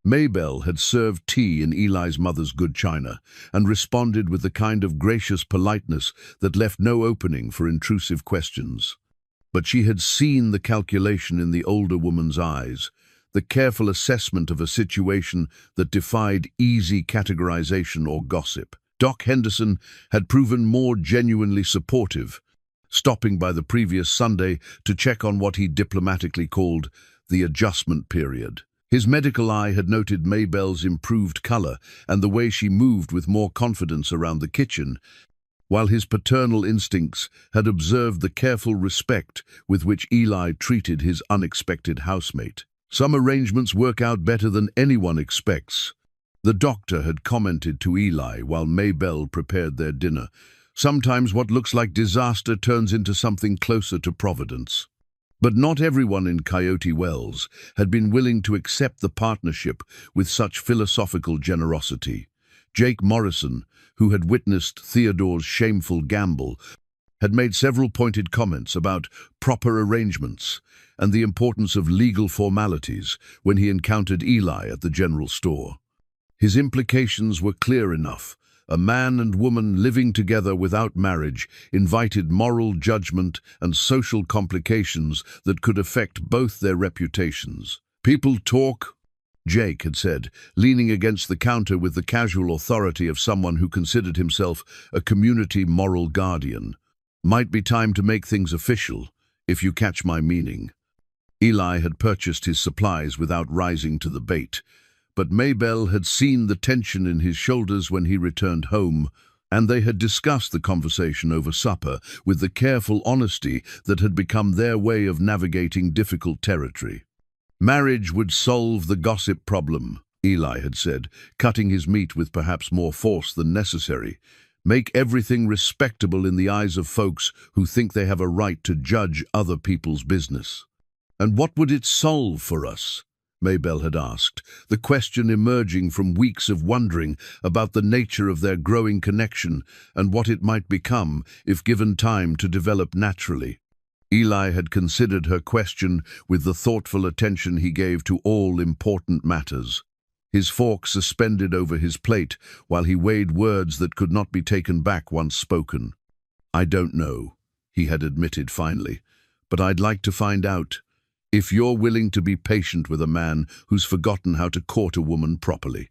Maybelle had served tea in Eli's mother's good china and responded with the kind of gracious politeness that left no opening for intrusive questions. But she had seen the calculation in the older woman's eyes, the careful assessment of a situation that defied easy categorization or gossip. Doc Henderson had proven more genuinely supportive, stopping by the previous Sunday to check on what he diplomatically called the adjustment period. His medical eye had noted Maybelle's improved color and the way she moved with more confidence around the kitchen, while his paternal instincts had observed the careful respect with which Eli treated his unexpected housemate. "Some arrangements work out better than anyone expects," the doctor had commented to Eli while Maybelle prepared their dinner. "Sometimes what looks like disaster turns into something closer to providence." But not everyone in Coyote Wells had been willing to accept the partnership with such philosophical generosity. Jake Morrison, who had witnessed Theodore's shameful gamble, had made several pointed comments about proper arrangements and the importance of legal formalities when he encountered Eli at the general store. His implications were clear enough. A man and woman living together without marriage invited moral judgment and social complications that could affect both their reputations. "People talk," Jake had said, leaning against the counter with the casual authority of someone who considered himself a community moral guardian. "Might be time to make things official, if you catch my meaning." Eli had purchased his supplies without rising to the bait, but Maybelle had seen the tension in his shoulders when he returned home, and they had discussed the conversation over supper with the careful honesty that had become their way of navigating difficult territory. "Marriage would solve the gossip problem," Eli had said, cutting his meat with perhaps more force than necessary. "Make everything respectable in the eyes of folks who think they have a right to judge other people's business." "And what would it solve for us?" Maybelle had asked, the question emerging from weeks of wondering about the nature of their growing connection and what it might become if given time to develop naturally. Eli had considered her question with the thoughtful attention he gave to all important matters, his fork suspended over his plate while he weighed words that could not be taken back once spoken. "I don't know," he had admitted finally, "but I'd like to find out. If you're willing to be patient with a man who's forgotten how to court a woman properly."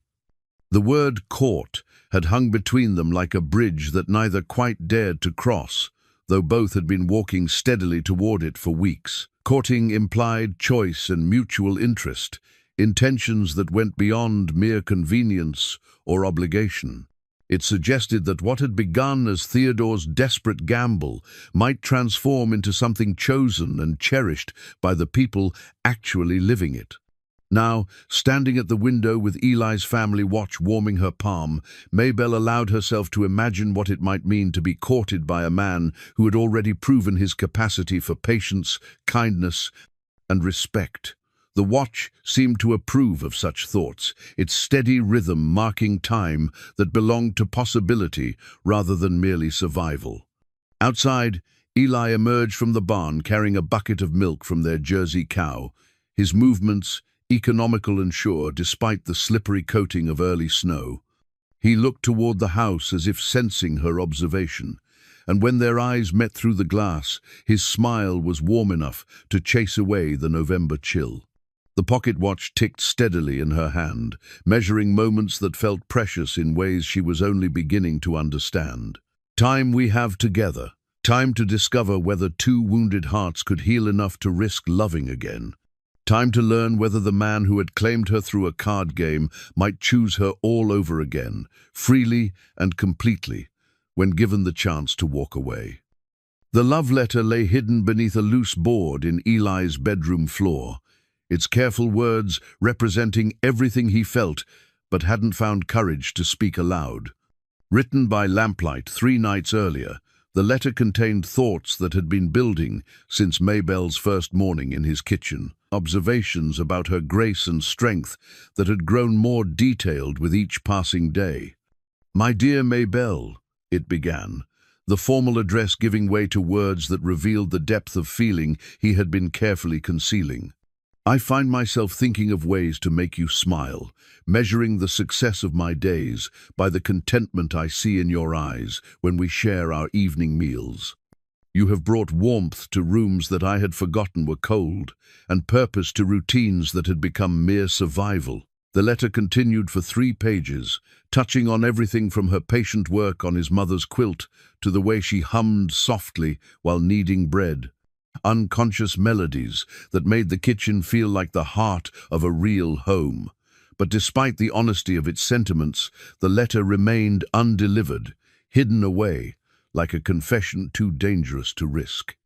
The word court had hung between them like a bridge that neither quite dared to cross, though both had been walking steadily toward it for weeks. Courting implied choice and mutual interest, intentions that went beyond mere convenience or obligation. It suggested that what had begun as Theodore's desperate gamble might transform into something chosen and cherished by the people actually living it. Now, standing at the window with Eli's family watch warming her palm, Maybelle allowed herself to imagine what it might mean to be courted by a man who had already proven his capacity for patience, kindness, and respect. The watch seemed to approve of such thoughts, its steady rhythm marking time that belonged to possibility rather than merely survival. Outside, Eli emerged from the barn carrying a bucket of milk from their Jersey cow, his movements economical and sure despite the slippery coating of early snow. He looked toward the house as if sensing her observation, and when their eyes met through the glass, his smile was warm enough to chase away the November chill. The pocket watch ticked steadily in her hand, measuring moments that felt precious in ways she was only beginning to understand. Time we have together. Time to discover whether two wounded hearts could heal enough to risk loving again. Time to learn whether the man who had claimed her through a card game might choose her all over again, freely and completely, when given the chance to walk away. The love letter lay hidden beneath a loose board in Eli's bedroom floor, its careful words representing everything he felt but hadn't found courage to speak aloud. Written by lamplight 3 nights earlier, the letter contained thoughts that had been building since Mabel's first morning in his kitchen, observations about her grace and strength that had grown more detailed with each passing day. "My dear Mabel," it began, the formal address giving way to words that revealed the depth of feeling he had been carefully concealing. "I find myself thinking of ways to make you smile, measuring the success of my days by the contentment I see in your eyes when we share our evening meals. You have brought warmth to rooms that I had forgotten were cold, and purpose to routines that had become mere survival." The letter continued for 3 pages, touching on everything from her patient work on his mother's quilt to the way she hummed softly while kneading bread. Unconscious melodies that made the kitchen feel like the heart of a real home. But despite the honesty of its sentiments, the letter remained undelivered, hidden away, like a confession too dangerous to risk.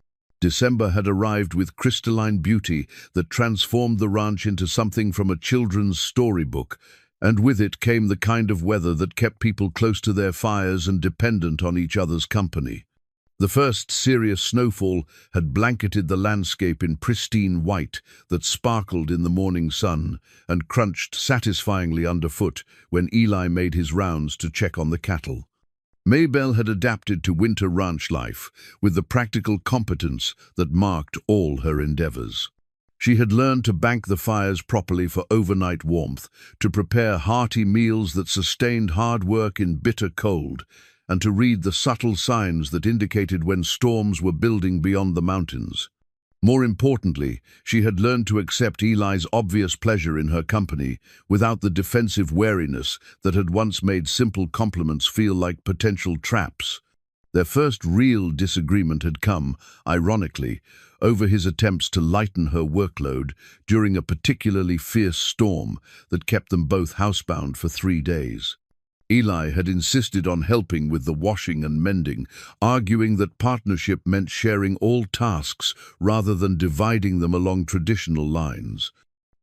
December had arrived with crystalline beauty that transformed the ranch into something from a children's storybook, and with it came the kind of weather that kept people close to their fires and dependent on each other's company. The first serious snowfall had blanketed the landscape in pristine white that sparkled in the morning sun and crunched satisfyingly underfoot when Eli made his rounds to check on the cattle. Mabel had adapted to winter ranch life with the practical competence that marked all her endeavors. She had learned to bank the fires properly for overnight warmth, to prepare hearty meals that sustained hard work in bitter cold, and to read the subtle signs that indicated when storms were building beyond the mountains. More importantly, she had learned to accept Eli's obvious pleasure in her company without the defensive wariness that had once made simple compliments feel like potential traps. Their first real disagreement had come, ironically, over his attempts to lighten her workload during a particularly fierce storm that kept them both housebound for 3 days. Eli had insisted on helping with the washing and mending, arguing that partnership meant sharing all tasks rather than dividing them along traditional lines.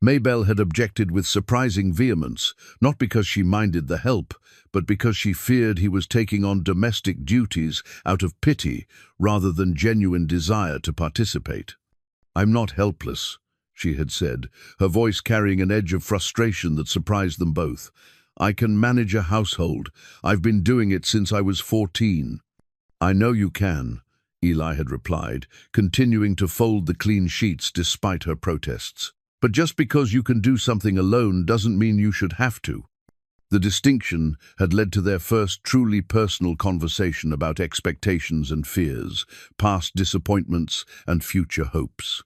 Mabel had objected with surprising vehemence, not because she minded the help, but because she feared he was taking on domestic duties out of pity rather than genuine desire to participate. "I'm not helpless," she had said, her voice carrying an edge of frustration that surprised them both. "I can manage a household. I've been doing it since I was 14. "I know you can," Eli had replied, continuing to fold the clean sheets despite her protests. "But just because you can do something alone doesn't mean you should have to." The distinction had led to their first truly personal conversation about expectations and fears, past disappointments and future hopes.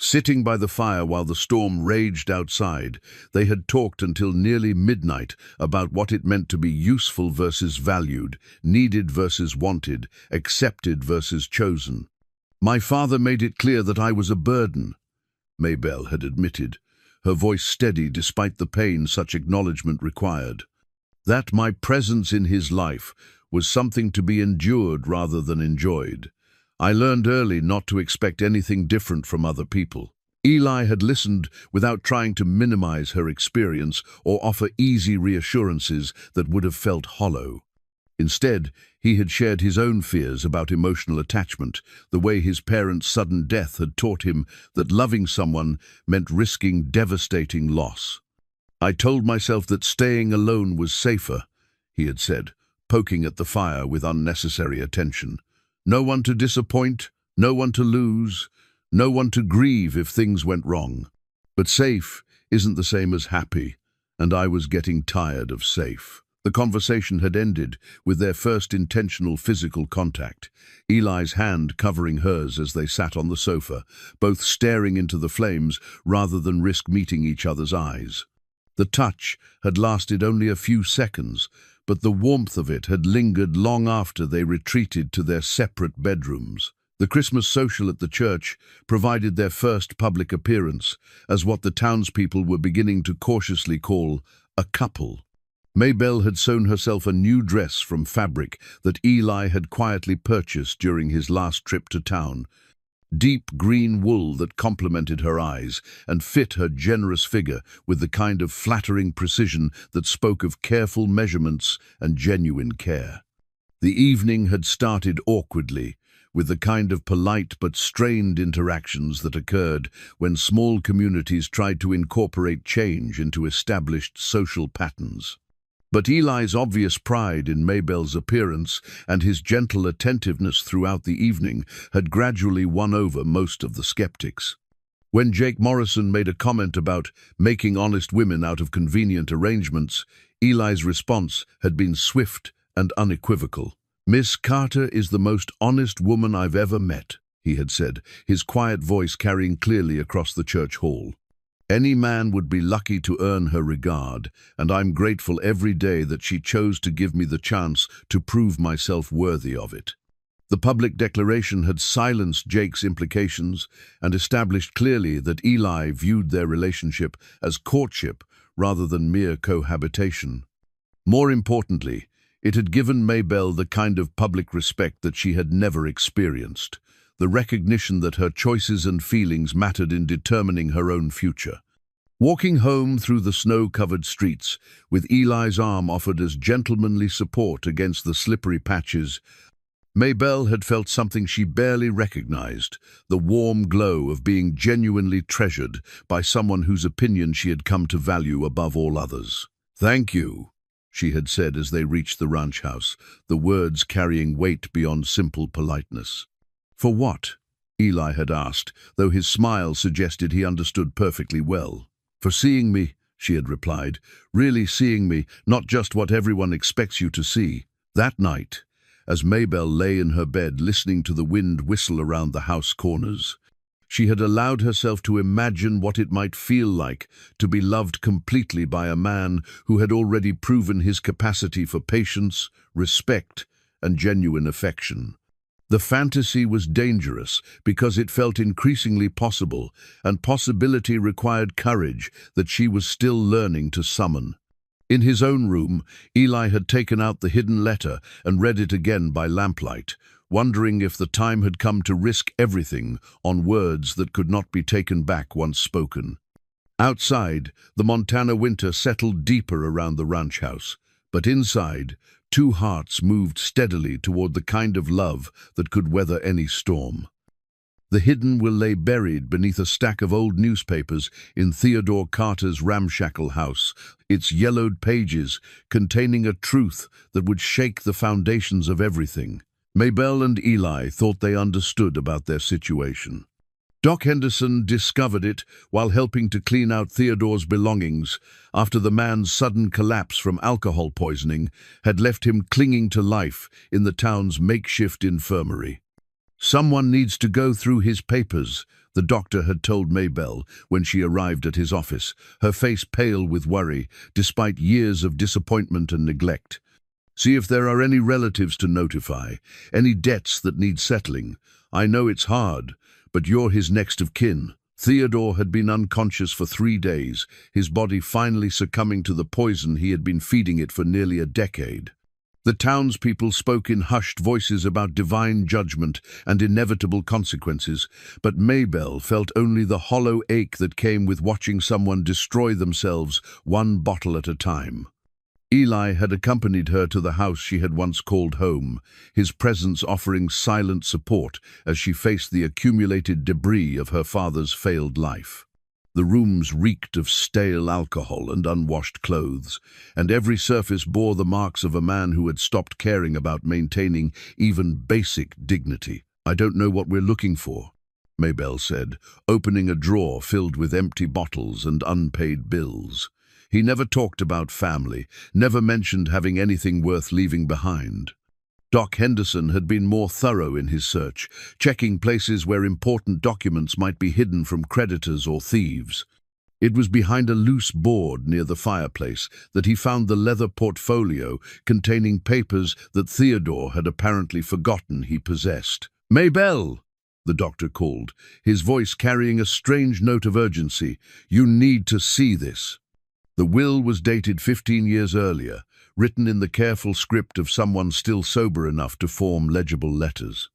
Sitting by the fire while the storm raged outside, they had talked until nearly midnight about what it meant to be useful versus valued, needed versus wanted, accepted versus chosen. "My father made it clear that I was a burden," Mabel had admitted, her voice steady despite the pain such acknowledgement required. "That my presence in his life was something to be endured rather than enjoyed. I learned early not to expect anything different from other people." Eli had listened without trying to minimize her experience or offer easy reassurances that would have felt hollow. Instead, he had shared his own fears about emotional attachment, the way his parents' sudden death had taught him that loving someone meant risking devastating loss. "I told myself that staying alone was safer," he had said, poking at the fire with unnecessary attention. No one to disappoint, no one to lose, no one to grieve if things went wrong. But safe isn't the same as happy, and I was getting tired of safe. The conversation had ended with their first intentional physical contact, Eli's hand covering hers as they sat on the sofa, both staring into the flames rather than risk meeting each other's eyes. The touch had lasted only a few seconds, but the warmth of it had lingered long after they retreated to their separate bedrooms. The Christmas social at the church provided their first public appearance as what the townspeople were beginning to cautiously call a couple. Maybelle had sewn herself a new dress from fabric that Eli had quietly purchased during his last trip to town. Deep green wool that complemented her eyes and fit her generous figure with the kind of flattering precision that spoke of careful measurements and genuine care. The evening had started awkwardly, with the kind of polite but strained interactions that occurred when small communities tried to incorporate change into established social patterns. But Eli's obvious pride in Maybelle's appearance and his gentle attentiveness throughout the evening had gradually won over most of the skeptics. When Jake Morrison made a comment about making honest women out of convenient arrangements, Eli's response had been swift and unequivocal. "Miss Carter is the most honest woman I've ever met," he had said, his quiet voice carrying clearly across the church hall. "Any man would be lucky to earn her regard, and I'm grateful every day that she chose to give me the chance to prove myself worthy of it." The public declaration had silenced Jake's implications and established clearly that Eli viewed their relationship as courtship rather than mere cohabitation. More importantly, it had given Maybelle the kind of public respect that she had never experienced, the recognition that her choices and feelings mattered in determining her own future. Walking home through the snow-covered streets, with Eli's arm offered as gentlemanly support against the slippery patches, Maybelle had felt something she barely recognized, the warm glow of being genuinely treasured by someone whose opinion she had come to value above all others. "Thank you," she had said as they reached the ranch house, the words carrying weight beyond simple politeness. "For what?" Eli had asked, though his smile suggested he understood perfectly well. "For seeing me," she had replied, "really seeing me, not just what everyone expects you to see." That night, as Maybelle lay in her bed listening to the wind whistle around the house corners, she had allowed herself to imagine what it might feel like to be loved completely by a man who had already proven his capacity for patience, respect, and genuine affection. The fantasy was dangerous because it felt increasingly possible, and possibility required courage that she was still learning to summon. In his own room, Eli had taken out the hidden letter and read it again by lamplight, wondering if the time had come to risk everything on words that could not be taken back once spoken. Outside, the Montana winter settled deeper around the ranch house, but inside, two hearts moved steadily toward the kind of love that could weather any storm. The hidden will lay buried beneath a stack of old newspapers in Theodore Carter's ramshackle house, its yellowed pages containing a truth that would shake the foundations of everything. Maybelle and Eli thought they understood about their situation. Doc Henderson discovered it while helping to clean out Theodore's belongings after the man's sudden collapse from alcohol poisoning had left him clinging to life in the town's makeshift infirmary. "Someone needs to go through his papers," the doctor had told Maybelle when she arrived at his office, her face pale with worry, despite years of disappointment and neglect. "See if there are any relatives to notify, any debts that need settling. I know it's hard, but you're his next of kin." Theodore had been unconscious for 3 days, his body finally succumbing to the poison he had been feeding it for nearly a decade. The townspeople spoke in hushed voices about divine judgment and inevitable consequences, but Maybelle felt only the hollow ache that came with watching someone destroy themselves one bottle at a time. Eli had accompanied her to the house she had once called home, his presence offering silent support as she faced the accumulated debris of her father's failed life. The rooms reeked of stale alcohol and unwashed clothes, and every surface bore the marks of a man who had stopped caring about maintaining even basic dignity. "I don't know what we're looking for," Maybell said, opening a drawer filled with empty bottles and unpaid bills. He never talked about family, never mentioned having anything worth leaving behind. Doc Henderson had been more thorough in his search, checking places where important documents might be hidden from creditors or thieves. It was behind a loose board near the fireplace that he found the leather portfolio containing papers that Theodore had apparently forgotten he possessed. "Maybell!" the doctor called, his voice carrying a strange note of urgency. "You need to see this." The will was dated 15 years earlier, written in the careful script of someone still sober enough to form legible letters.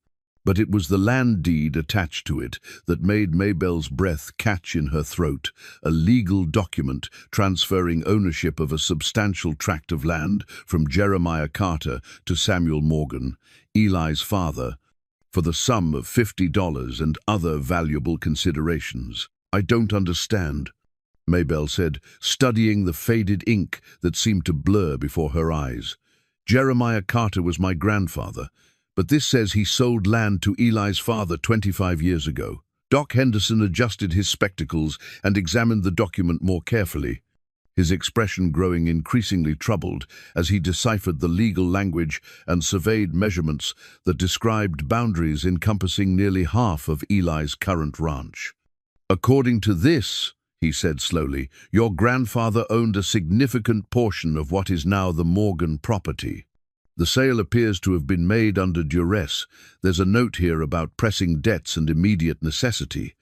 But it was the land deed attached to it that made Maybell's breath catch in her throat, a legal document transferring ownership of a substantial tract of land from Jeremiah Carter to Samuel Morgan, Eli's father, for the sum of $50 and other valuable considerations. "I don't understand," Maybell said, studying the faded ink that seemed to blur before her eyes. "Jeremiah Carter was my grandfather, but this says he sold land to Eli's father 25 years ago." Doc Henderson adjusted his spectacles and examined the document more carefully, his expression growing increasingly troubled as he deciphered the legal language and surveyed measurements that described boundaries encompassing nearly half of Eli's current ranch. "According to this," he said slowly, "your grandfather owned a significant portion of what is now the Morgan property. The sale appears to have been made under duress. There's a note here about pressing debts and immediate necessity.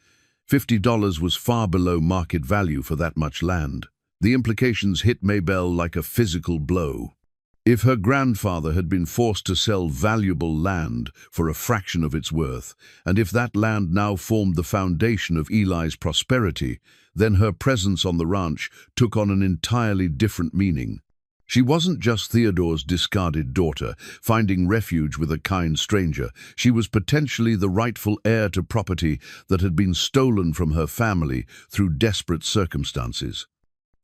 $50 was far below market value for that much land." The implications hit Maybell like a physical blow. If her grandfather had been forced to sell valuable land for a fraction of its worth, and if that land now formed the foundation of Eli's prosperity, then her presence on the ranch took on an entirely different meaning. She wasn't just Theodore's discarded daughter, finding refuge with a kind stranger. She was potentially the rightful heir to property that had been stolen from her family through desperate circumstances.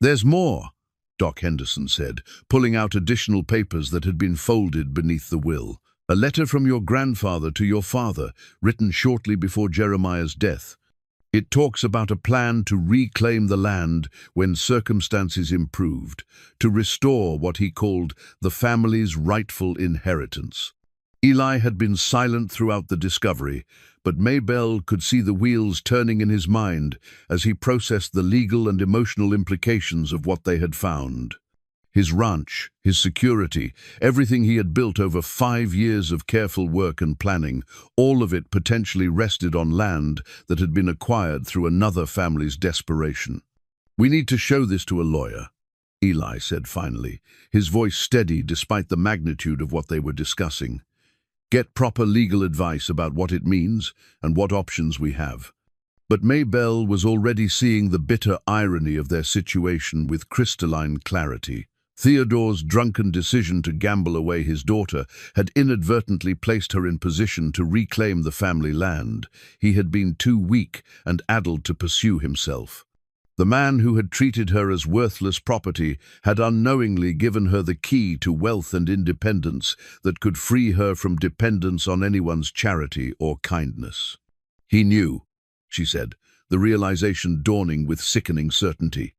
"There's more," Doc Henderson said, pulling out additional papers that had been folded beneath the will. "A letter from your grandfather to your father, written shortly before Jeremiah's death. It talks about a plan to reclaim the land when circumstances improved, to restore what he called the family's rightful inheritance." Eli had been silent throughout the discovery, but Maybell could see the wheels turning in his mind as he processed the legal and emotional implications of what they had found. His ranch, his security, everything he had built over 5 years of careful work and planning, all of it potentially rested on land that had been acquired through another family's desperation. "We need to show this to a lawyer," Eli said finally, his voice steady despite the magnitude of what they were discussing. "Get proper legal advice about what it means and what options we have." But Maybell was already seeing the bitter irony of their situation with crystalline clarity. Theodore's drunken decision to gamble away his daughter had inadvertently placed her in position to reclaim the family land. He had been too weak and addled to pursue himself. The man who had treated her as worthless property had unknowingly given her the key to wealth and independence that could free her from dependence on anyone's charity or kindness. "He knew," she said, the realization dawning with sickening certainty.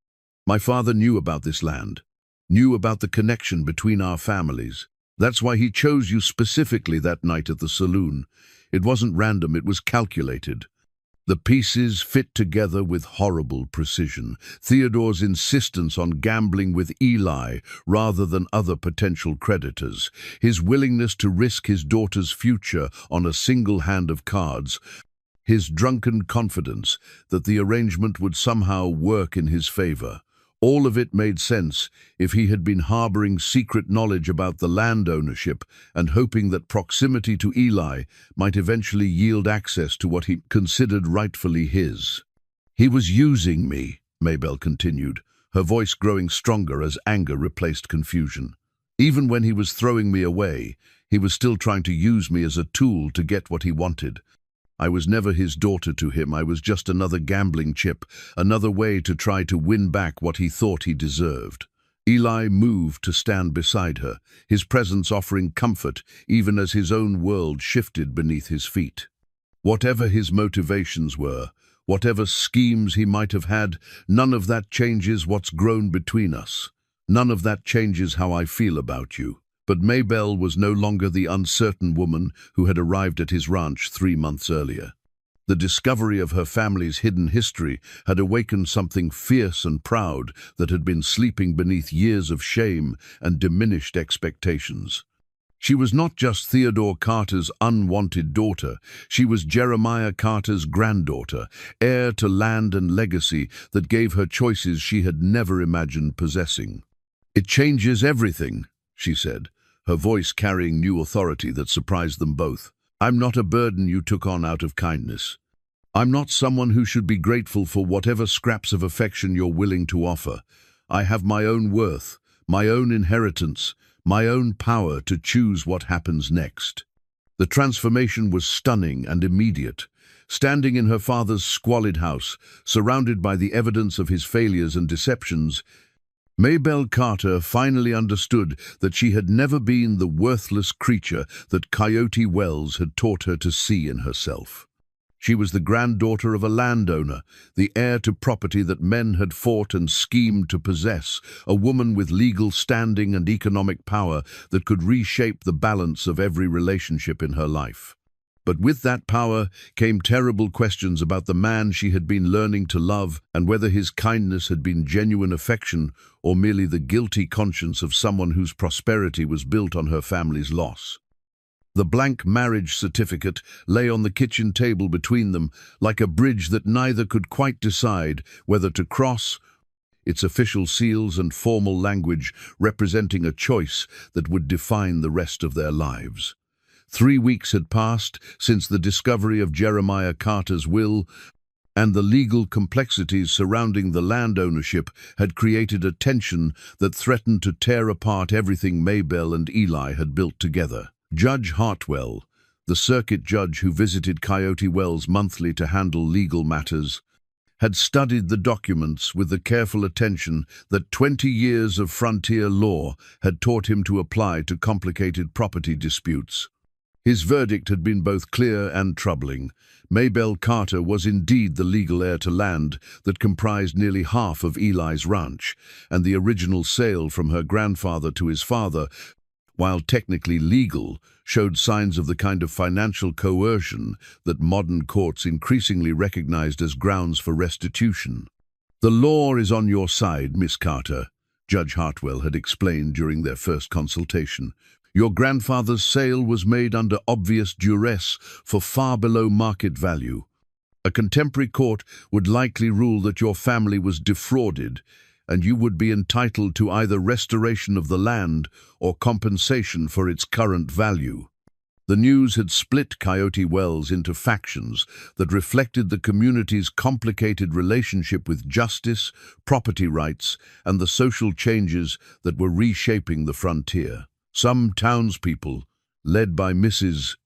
"My father knew about this land, knew about the connection between our families. That's why he chose you specifically that night at the saloon. It wasn't random, it was calculated. The pieces fit together with horrible precision. Theodore's insistence on gambling with Eli rather than other potential creditors, his willingness to risk his daughter's future on a single hand of cards, his drunken confidence that the arrangement would somehow work in his favor. All of it made sense if he had been harboring secret knowledge about the land ownership and hoping that proximity to Eli might eventually yield access to what he considered rightfully his. "He was using me," Maybell continued, her voice growing stronger as anger replaced confusion. "Even when he was throwing me away, he was still trying to use me as a tool to get what he wanted. I was never his daughter to him. I was just another gambling chip, another way to try to win back what he thought he deserved. Eli moved to stand beside her, his presence offering comfort even as his own world shifted beneath his feet. Whatever his motivations were, whatever schemes he might have had, none of that changes what's grown between us. None of that changes how I feel about you. But Maybelle was no longer the uncertain woman who had arrived at his ranch 3 months earlier. The discovery of her family's hidden history had awakened something fierce and proud that had been sleeping beneath years of shame and diminished expectations. She was not just Theodore Carter's unwanted daughter, she was Jeremiah Carter's granddaughter, heir to land and legacy that gave her choices she had never imagined possessing. "It changes everything," she said, her voice carrying new authority that surprised them both. "I'm not a burden you took on out of kindness. I'm not someone who should be grateful for whatever scraps of affection you're willing to offer. I have my own worth, my own inheritance, my own power to choose what happens next." The transformation was stunning and immediate. Standing in her father's squalid house, surrounded by the evidence of his failures and deceptions, Maybelle Carter finally understood that she had never been the worthless creature that Coyote Wells had taught her to see in herself. She was the granddaughter of a landowner, the heir to property that men had fought and schemed to possess, a woman with legal standing and economic power that could reshape the balance of every relationship in her life. But with that power came terrible questions about the man she had been learning to love and whether his kindness had been genuine affection or merely the guilty conscience of someone whose prosperity was built on her family's loss. The blank marriage certificate lay on the kitchen table between them like a bridge that neither could quite decide whether to cross, its official seals and formal language representing a choice that would define the rest of their lives. 3 weeks had passed since the discovery of Jeremiah Carter's will, and the legal complexities surrounding the land ownership had created a tension that threatened to tear apart everything Maybelle and Eli had built together. Judge Hartwell, the circuit judge who visited Coyote Wells monthly to handle legal matters, had studied the documents with the careful attention that 20 years of frontier law had taught him to apply to complicated property disputes. His verdict had been both clear and troubling. Maybelle Carter was indeed the legal heir to land that comprised nearly half of Eli's ranch, and the original sale from her grandfather to his father, while technically legal, showed signs of the kind of financial coercion that modern courts increasingly recognized as grounds for restitution. "The law is on your side, Miss Carter," Judge Hartwell had explained during their first consultation. "Your grandfather's sale was made under obvious duress for far below market value. A contemporary court would likely rule that your family was defrauded, and you would be entitled to either restoration of the land or compensation for its current value." The news had split Coyote Wells into factions that reflected the community's complicated relationship with justice, property rights, and the social changes that were reshaping the frontier. Some townspeople, led by Mrs.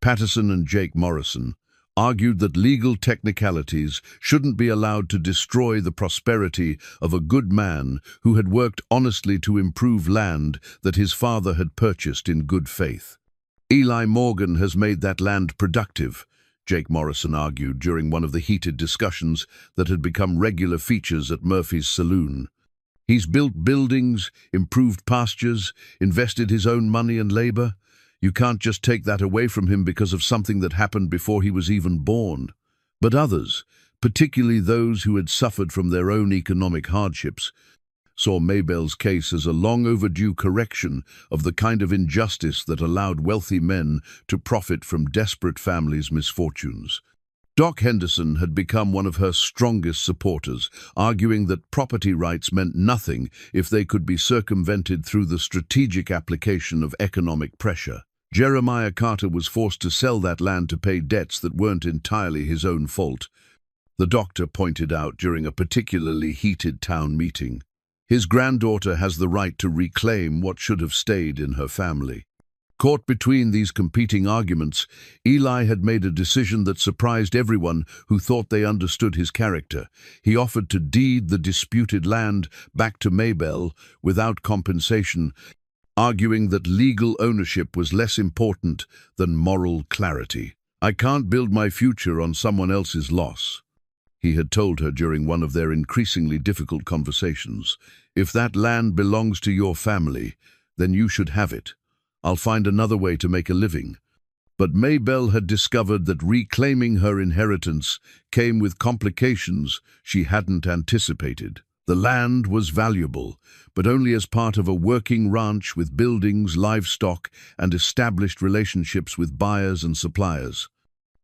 Patterson and Jake Morrison, argued that legal technicalities shouldn't be allowed to destroy the prosperity of a good man who had worked honestly to improve land that his father had purchased in good faith. "Eli Morgan has made that land productive," Jake Morrison argued during one of the heated discussions that had become regular features at Murphy's saloon. "He's built buildings, improved pastures, invested his own money and labor. You can't just take that away from him because of something that happened before he was even born." But others, particularly those who had suffered from their own economic hardships, saw Maybelle's case as a long overdue correction of the kind of injustice that allowed wealthy men to profit from desperate families' misfortunes. Doc Henderson had become one of her strongest supporters, arguing that property rights meant nothing if they could be circumvented through the strategic application of economic pressure. Jeremiah Carter was forced to sell that land to pay debts that weren't entirely his own fault, the doctor pointed out during a particularly heated town meeting. His granddaughter has the right to reclaim what should have stayed in her family. Caught between these competing arguments, Eli had made a decision that surprised everyone who thought they understood his character. He offered to deed the disputed land back to Maybelle without compensation, arguing that legal ownership was less important than moral clarity. "I can't build my future on someone else's loss," he had told her during one of their increasingly difficult conversations. "If that land belongs to your family, then you should have it. I'll find another way to make a living." But Maybelle had discovered that reclaiming her inheritance came with complications she hadn't anticipated. The land was valuable, but only as part of a working ranch with buildings, livestock, and established relationships with buyers and suppliers.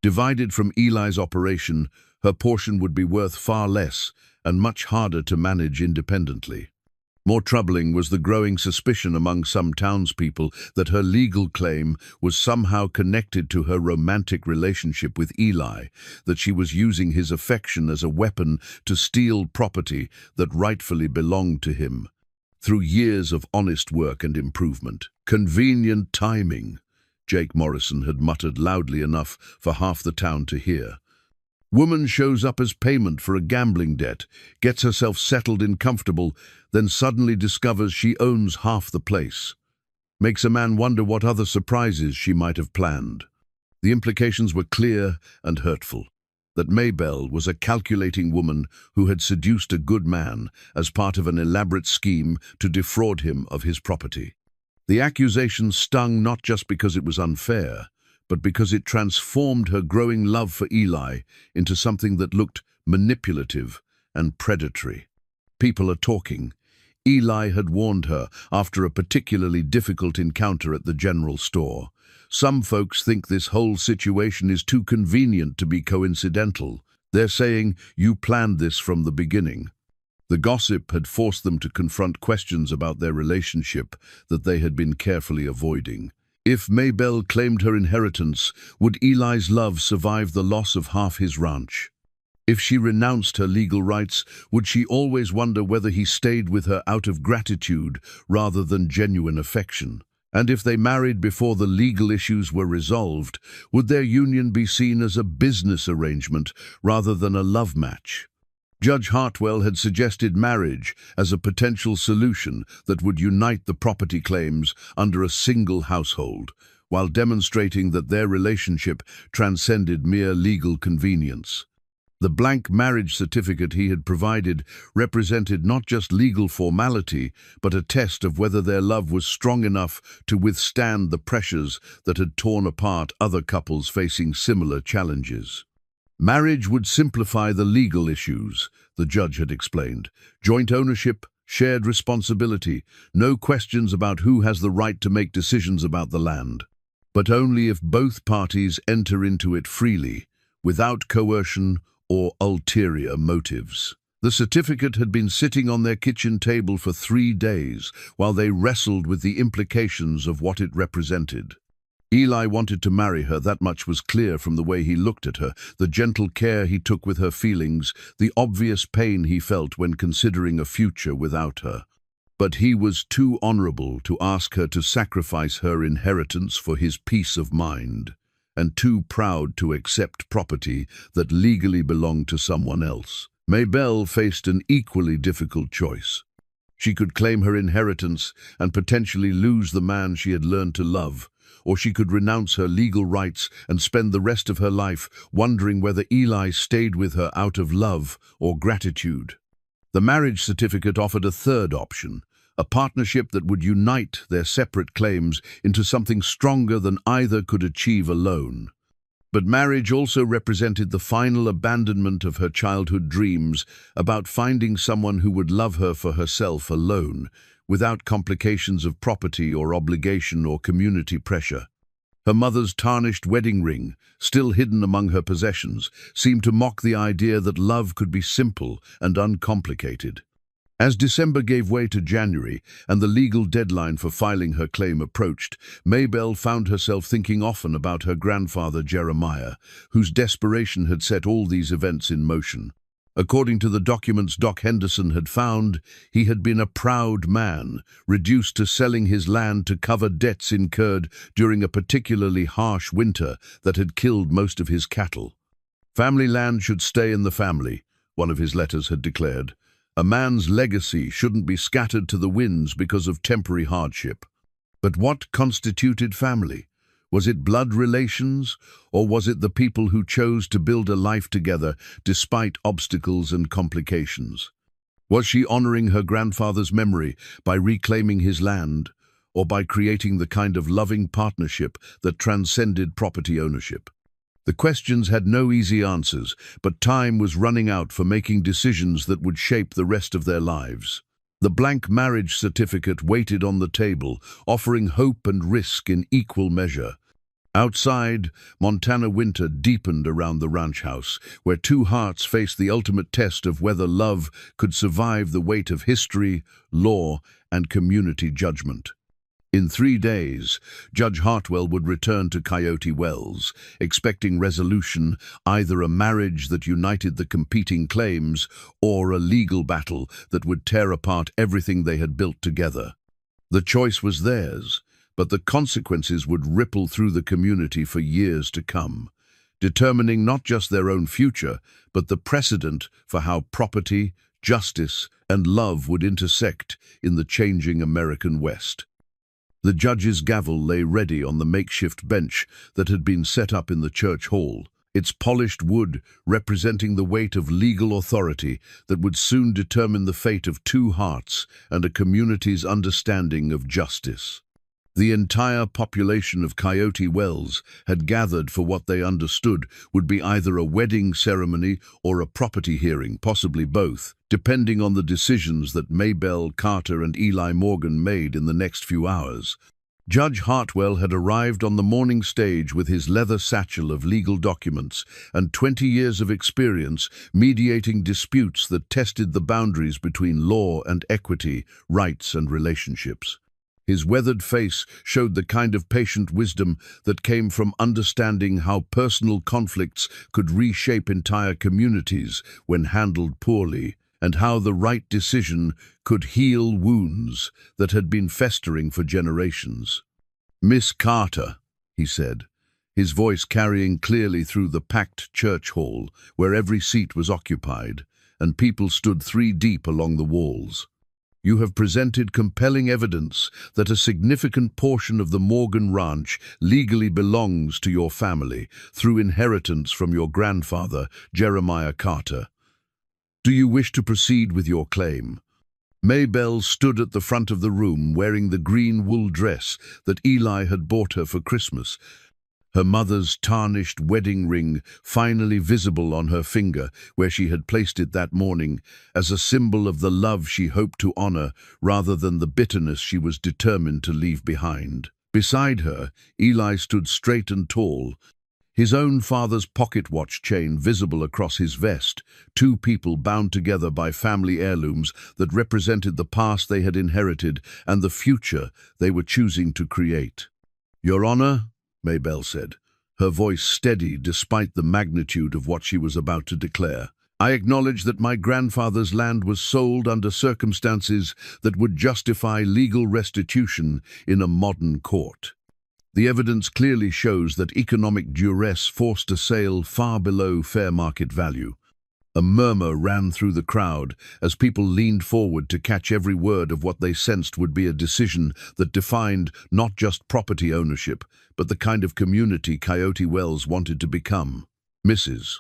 Divided from Eli's operation, her portion would be worth far less and much harder to manage independently. More troubling was the growing suspicion among some townspeople that her legal claim was somehow connected to her romantic relationship with Eli, that she was using his affection as a weapon to steal property that rightfully belonged to him. Through years of honest work and improvement. "Convenient timing," Jake Morrison had muttered loudly enough for half the town to hear. "Woman shows up as payment for a gambling debt, gets herself settled and comfortable, then suddenly discovers she owns half the place. Makes a man wonder what other surprises she might have planned." The implications were clear and hurtful. That Maybelle was a calculating woman who had seduced a good man as part of an elaborate scheme to defraud him of his property. The accusation stung not just because it was unfair, but because it transformed her growing love for Eli into something that looked manipulative and predatory. "People are talking." Eli had warned her after a particularly difficult encounter at the general store. "Some folks think this whole situation is too convenient to be coincidental. They're saying you planned this from the beginning." The gossip had forced them to confront questions about their relationship that they had been carefully avoiding. If Maybelle claimed her inheritance, would Eli's love survive the loss of half his ranch? If she renounced her legal rights, would she always wonder whether he stayed with her out of gratitude rather than genuine affection? And if they married before the legal issues were resolved, would their union be seen as a business arrangement rather than a love match? Judge Hartwell had suggested marriage as a potential solution that would unite the property claims under a single household, while demonstrating that their relationship transcended mere legal convenience. The blank marriage certificate he had provided represented not just legal formality, but a test of whether their love was strong enough to withstand the pressures that had torn apart other couples facing similar challenges. Marriage would simplify the legal issues, the judge had explained. Joint ownership, shared responsibility, no questions about who has the right to make decisions about the land. But only if both parties enter into it freely, without coercion or ulterior motives. The certificate had been sitting on their kitchen table for 3 days while they wrestled with the implications of what it represented. Eli wanted to marry her, that much was clear from the way he looked at her, the gentle care he took with her feelings, the obvious pain he felt when considering a future without her. But he was too honorable to ask her to sacrifice her inheritance for his peace of mind, and too proud to accept property that legally belonged to someone else. Maybelle faced an equally difficult choice. She could claim her inheritance and potentially lose the man she had learned to love, or she could renounce her legal rights and spend the rest of her life wondering whether Eli stayed with her out of love or gratitude. The marriage certificate offered a third option, a partnership that would unite their separate claims into something stronger than either could achieve alone. But marriage also represented the final abandonment of her childhood dreams about finding someone who would love her for herself alone, without complications of property or obligation or community pressure. Her mother's tarnished wedding ring, still hidden among her possessions, seemed to mock the idea that love could be simple and uncomplicated. As December gave way to January and the legal deadline for filing her claim approached, Maybelle found herself thinking often about her grandfather Jeremiah, whose desperation had set all these events in motion. According to the documents Doc Henderson had found, he had been a proud man, reduced to selling his land to cover debts incurred during a particularly harsh winter that had killed most of his cattle. Family land should stay in the family, one of his letters had declared. A man's legacy shouldn't be scattered to the winds because of temporary hardship. But what constituted family? Was it blood relations, or was it the people who chose to build a life together despite obstacles and complications? Was she honoring her grandfather's memory by reclaiming his land, or by creating the kind of loving partnership that transcended property ownership? The questions had no easy answers, but time was running out for making decisions that would shape the rest of their lives. The blank marriage certificate waited on the table, offering hope and risk in equal measure. Outside, Montana winter deepened around the ranch house, where two hearts faced the ultimate test of whether love could survive the weight of history, law, and community judgment. In 3 days, Judge Hartwell would return to Coyote Wells, expecting resolution, either a marriage that united the competing claims or a legal battle that would tear apart everything they had built together. The choice was theirs, but the consequences would ripple through the community for years to come, determining not just their own future, but the precedent for how property, justice, and love would intersect in the changing American West. The judge's gavel lay ready on the makeshift bench that had been set up in the church hall, its polished wood representing the weight of legal authority that would soon determine the fate of two hearts and a community's understanding of justice. The entire population of Coyote Wells had gathered for what they understood would be either a wedding ceremony or a property hearing, possibly both, depending on the decisions that Maybelle, Carter, and Eli Morgan made in the next few hours. Judge Hartwell had arrived on the morning stage with his leather satchel of legal documents and 20 years of experience mediating disputes that tested the boundaries between law and equity, rights and relationships. His weathered face showed the kind of patient wisdom that came from understanding how personal conflicts could reshape entire communities when handled poorly, and how the right decision could heal wounds that had been festering for generations. "Miss Carter," he said, his voice carrying clearly through the packed church hall where every seat was occupied, and people stood 3 deep along the walls. "You have presented compelling evidence that a significant portion of the Morgan Ranch legally belongs to your family through inheritance from your grandfather, Jeremiah Carter. Do you wish to proceed with your claim?" Maybelle stood at the front of the room wearing the green wool dress that Eli had bought her for Christmas, her mother's tarnished wedding ring finally visible on her finger where she had placed it that morning as a symbol of the love she hoped to honor rather than the bitterness she was determined to leave behind. Beside her, Eli stood straight and tall, his own father's pocket watch chain visible across his vest, 2 people bound together by family heirlooms that represented the past they had inherited and the future they were choosing to create. "Your Honor," Maybelle said, her voice steady despite the magnitude of what she was about to declare, "I acknowledge that my grandfather's land was sold under circumstances that would justify legal restitution in a modern court. The evidence clearly shows that economic duress forced a sale far below fair market value." A murmur ran through the crowd as people leaned forward to catch every word of what they sensed would be a decision that defined not just property ownership, but the kind of community Coyote Wells wanted to become. "Mrs."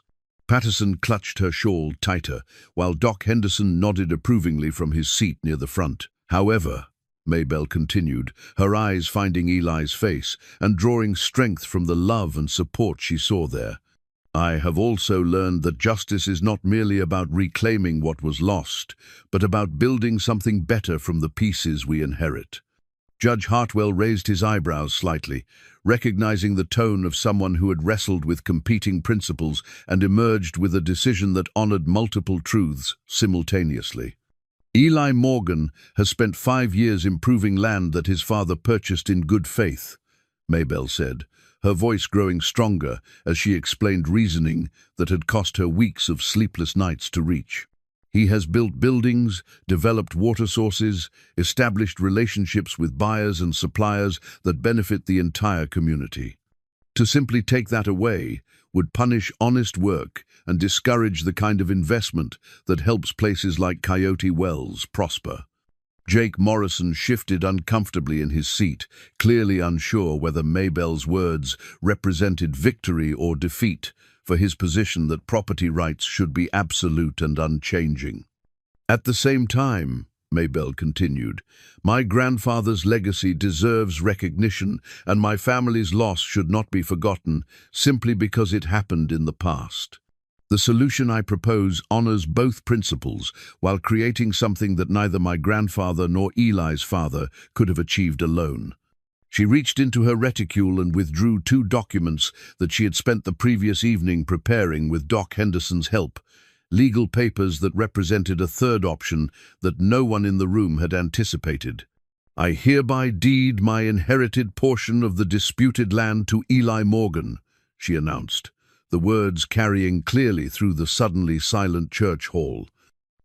Patterson clutched her shawl tighter, while Doc Henderson nodded approvingly from his seat near the front. "However," Maybelle continued, her eyes finding Eli's face and drawing strength from the love and support she saw there, "I have also learned that justice is not merely about reclaiming what was lost, but about building something better from the pieces we inherit." Judge Hartwell raised his eyebrows slightly, recognizing the tone of someone who had wrestled with competing principles and emerged with a decision that honored multiple truths simultaneously. "Eli Morgan has spent 5 years improving land that his father purchased in good faith," Maybelle said, her voice growing stronger as she explained reasoning that had cost her weeks of sleepless nights to reach. He has built buildings, developed water sources, established relationships with buyers and suppliers that benefit the entire community. To simply take that away would punish honest work and discourage the kind of investment that helps places like Coyote Wells prosper. Jake Morrison shifted uncomfortably in his seat, clearly unsure whether Maybelle's words represented victory or defeat for his position that property rights should be absolute and unchanging. At the same time, Maybelle continued, my grandfather's legacy deserves recognition, and my family's loss should not be forgotten simply because it happened in the past. The solution I propose honors both principles while creating something that neither my grandfather nor Eli's father could have achieved alone. She reached into her reticule and withdrew 2 documents that she had spent the previous evening preparing with Doc Henderson's help, legal papers that represented a third option that no one in the room had anticipated. I hereby deed my inherited portion of the disputed land to Eli Morgan, she announced, the words carrying clearly through the suddenly silent church hall,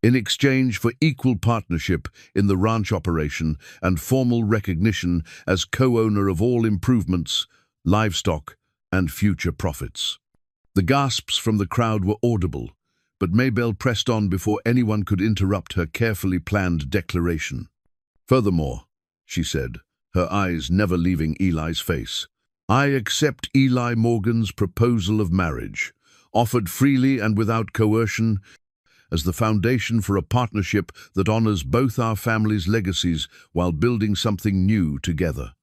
in exchange for equal partnership in the ranch operation and formal recognition as co-owner of all improvements, livestock, and future profits. The gasps from the crowd were audible, but Maybelle pressed on before anyone could interrupt her carefully planned declaration. Furthermore, she said, her eyes never leaving Eli's face, I accept Eli Morgan's proposal of marriage, offered freely and without coercion, as the foundation for a partnership that honors both our families' legacies while building something new together.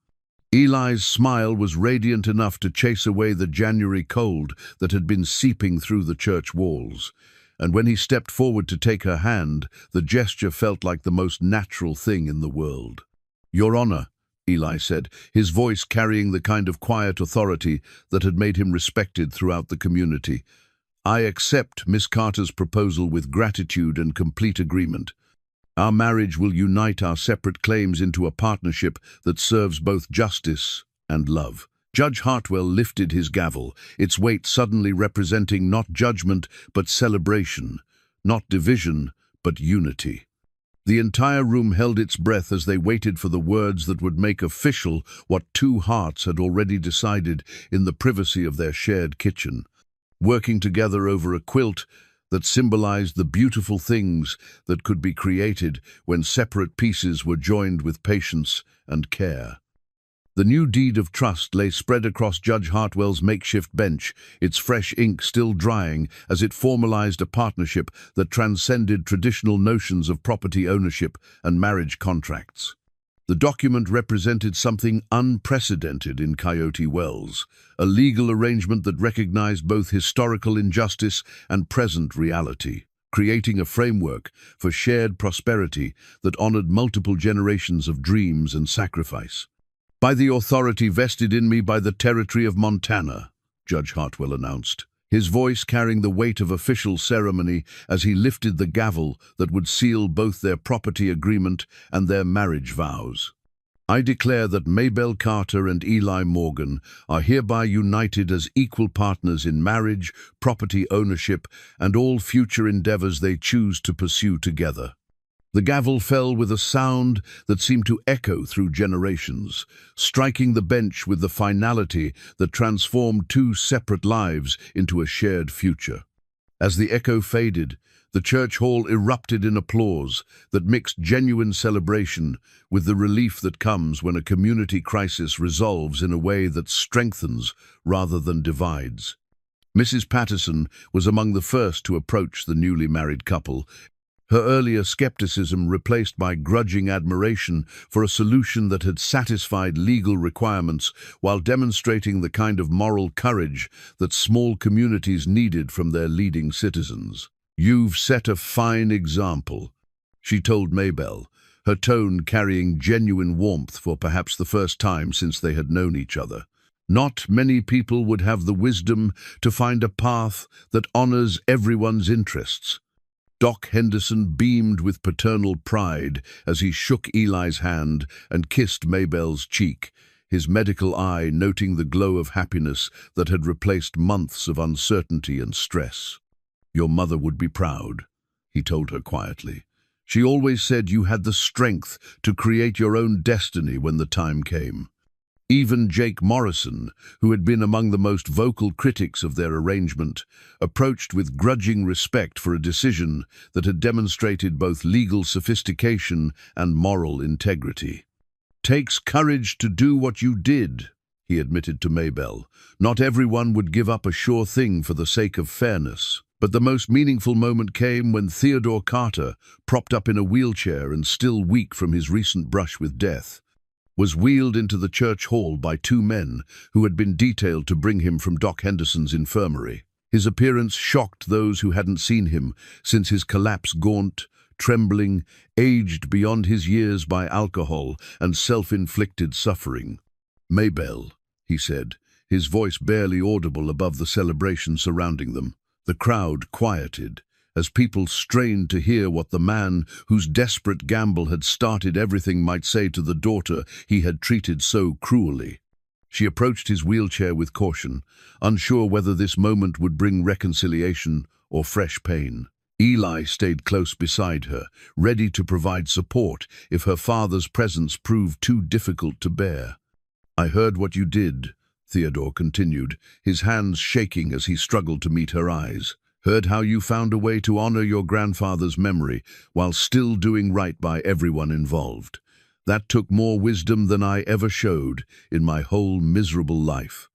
Eli's smile was radiant enough to chase away the January cold that had been seeping through the church walls, and when he stepped forward to take her hand, the gesture felt like the most natural thing in the world. Your Honor, Eli said, his voice carrying the kind of quiet authority that had made him respected throughout the community. I accept Miss Carter's proposal with gratitude and complete agreement. Our marriage will unite our separate claims into a partnership that serves both justice and love. Judge Hartwell lifted his gavel, its weight suddenly representing not judgment but celebration, not division but unity. The entire room held its breath as they waited for the words that would make official what 2 hearts had already decided in the privacy of their shared kitchen, working together over a quilt that symbolized the beautiful things that could be created when separate pieces were joined with patience and care. The new deed of trust lay spread across Judge Hartwell's makeshift bench, its fresh ink still drying as it formalized a partnership that transcended traditional notions of property ownership and marriage contracts. The document represented something unprecedented in Coyote Wells, a legal arrangement that recognized both historical injustice and present reality, creating a framework for shared prosperity that honored multiple generations of dreams and sacrifice. By the authority vested in me by the territory of Montana, Judge Hartwell announced, his voice carrying the weight of official ceremony as he lifted the gavel that would seal both their property agreement and their marriage vows. I declare that Maybelle Carter and Eli Morgan are hereby united as equal partners in marriage, property ownership, and all future endeavors they choose to pursue together. The gavel fell with a sound that seemed to echo through generations, striking the bench with the finality that transformed 2 separate lives into a shared future. As the echo faded, the church hall erupted in applause that mixed genuine celebration with the relief that comes when a community crisis resolves in a way that strengthens rather than divides. Mrs. Patterson was among the first to approach the newly married couple, her earlier skepticism replaced by grudging admiration for a solution that had satisfied legal requirements while demonstrating the kind of moral courage that small communities needed from their leading citizens. You've set a fine example, she told Maybelle, her tone carrying genuine warmth for perhaps the first time since they had known each other. Not many people would have the wisdom to find a path that honors everyone's interests. Doc Henderson beamed with paternal pride as he shook Eli's hand and kissed Maybelle's cheek, his medical eye noting the glow of happiness that had replaced months of uncertainty and stress. "Your mother would be proud," he told her quietly. "She always said you had the strength to create your own destiny when the time came." Even Jake Morrison, who had been among the most vocal critics of their arrangement, approached with grudging respect for a decision that had demonstrated both legal sophistication and moral integrity. "Takes courage to do what you did," he admitted to Maybelle. "Not everyone would give up a sure thing for the sake of fairness." But the most meaningful moment came when Theodore Carter, propped up in a wheelchair and still weak from his recent brush with death, was wheeled into the church hall by two men who had been detailed to bring him from Doc Henderson's infirmary. His appearance shocked those who hadn't seen him since his collapse, gaunt, trembling, aged beyond his years by alcohol and self-inflicted suffering. "Maybelle," he said, his voice barely audible above the celebration surrounding them. The crowd quieted as people strained to hear what the man whose desperate gamble had started everything might say to the daughter he had treated so cruelly. She approached his wheelchair with caution, unsure whether this moment would bring reconciliation or fresh pain. Eli stayed close beside her, ready to provide support if her father's presence proved too difficult to bear. "I heard what you did," Theodore continued, his hands shaking as he struggled to meet her eyes. "Heard how you found a way to honor your grandfather's memory while still doing right by everyone involved. That took more wisdom than I ever showed in my whole miserable life."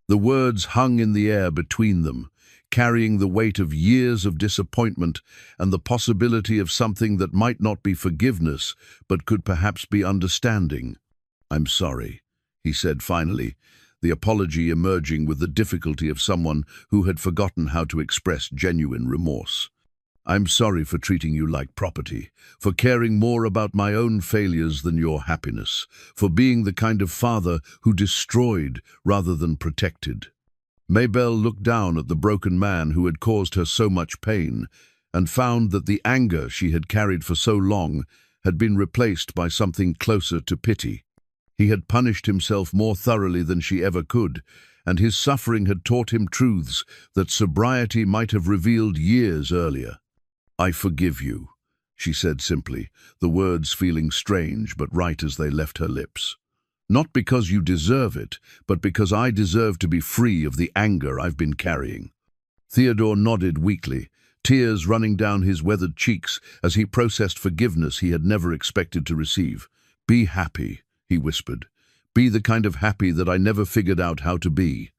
The words hung in the air between them, carrying the weight of years of disappointment and the possibility of something that might not be forgiveness, but could perhaps be understanding. "I'm sorry," he said finally, the apology emerging with the difficulty of someone who had forgotten how to express genuine remorse. "I'm sorry for treating you like property, for caring more about my own failures than your happiness, for being the kind of father who destroyed rather than protected." Maybelle looked down at the broken man who had caused her so much pain and found that the anger she had carried for so long had been replaced by something closer to pity. He had punished himself more thoroughly than she ever could, and his suffering had taught him truths that sobriety might have revealed years earlier. "I forgive you," she said simply, the words feeling strange but right as they left her lips. "Not because you deserve it, but because I deserve to be free of the anger I've been carrying." Theodore nodded weakly, tears running down his weathered cheeks as he processed forgiveness he had never expected to receive. "Be happy," he whispered. "Be the kind of happy that I never figured out how to be."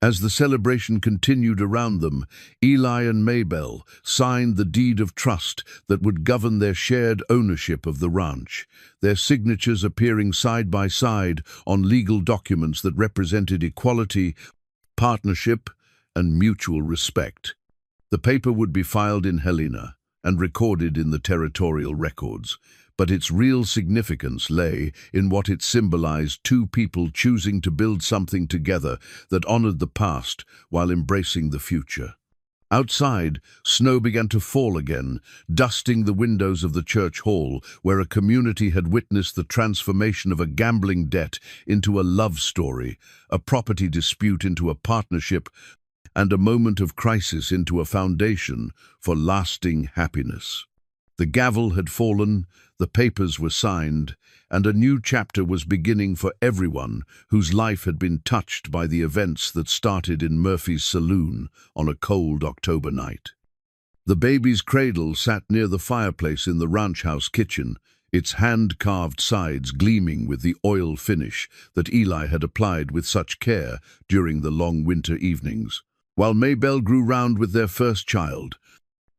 As the celebration continued around them, Eli and Maybelle signed the deed of trust that would govern their shared ownership of the ranch, their signatures appearing side by side on legal documents that represented equality, partnership, and mutual respect. The paper would be filed in Helena and recorded in the territorial records, but its real significance lay in what it symbolized: two people choosing to build something together that honored the past while embracing the future. Outside, snow began to fall again, dusting the windows of the church hall, where a community had witnessed the transformation of a gambling debt into a love story, a property dispute into a partnership, and a moment of crisis into a foundation for lasting happiness. The gavel had fallen, the papers were signed, and a new chapter was beginning for everyone whose life had been touched by the events that started in Murphy's saloon on a cold October night. The baby's cradle sat near the fireplace in the ranch house kitchen, its hand-carved sides gleaming with the oil finish that Eli had applied with such care during the long winter evenings. While Maybelle grew round with their first child,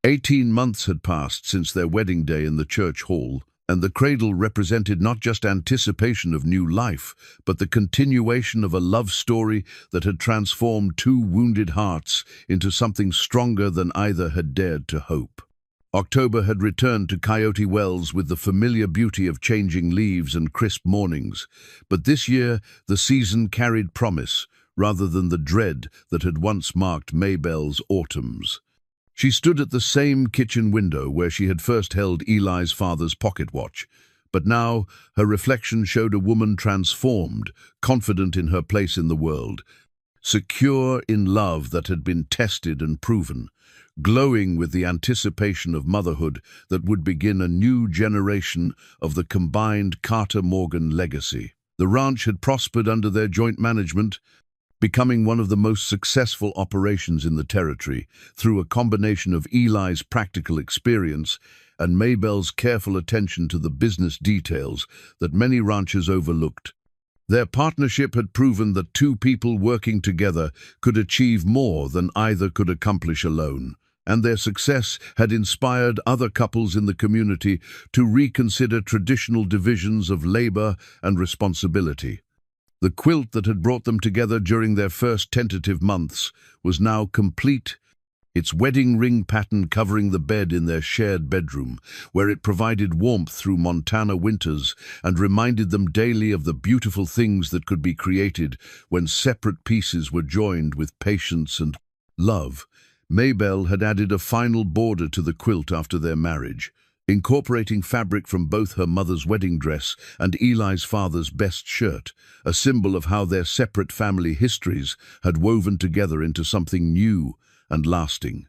18 months had passed since their wedding day in the church hall, and the cradle represented not just anticipation of new life, but the continuation of a love story that had transformed two wounded hearts into something stronger than either had dared to hope. October had returned to Coyote Wells with the familiar beauty of changing leaves and crisp mornings, but this year the season carried promise rather than the dread that had once marked Maybelle's autumns. She stood at the same kitchen window where she had first held Eli's father's pocket watch, But now her reflection showed a woman transformed, confident in her place in the world, secure in love that had been tested and proven, glowing with the anticipation of motherhood that would begin a new generation of the combined Carter-Morgan legacy. The ranch had prospered under their joint management, becoming one of the most successful operations in the territory through a combination of Eli's practical experience and Maybelle's careful attention to the business details that many ranchers overlooked. Their partnership had proven that two people working together could achieve more than either could accomplish alone, and their success had inspired other couples in the community to reconsider traditional divisions of labor and responsibility. The quilt that had brought them together during their first tentative months was now complete, its wedding ring pattern covering the bed in their shared bedroom, where it provided warmth through Montana winters and reminded them daily of the beautiful things that could be created when separate pieces were joined with patience and love. Maybelle had added a final border to the quilt after their marriage, incorporating fabric from both her mother's wedding dress and Eli's father's best shirt, a symbol of how their separate family histories had woven together into something new and lasting.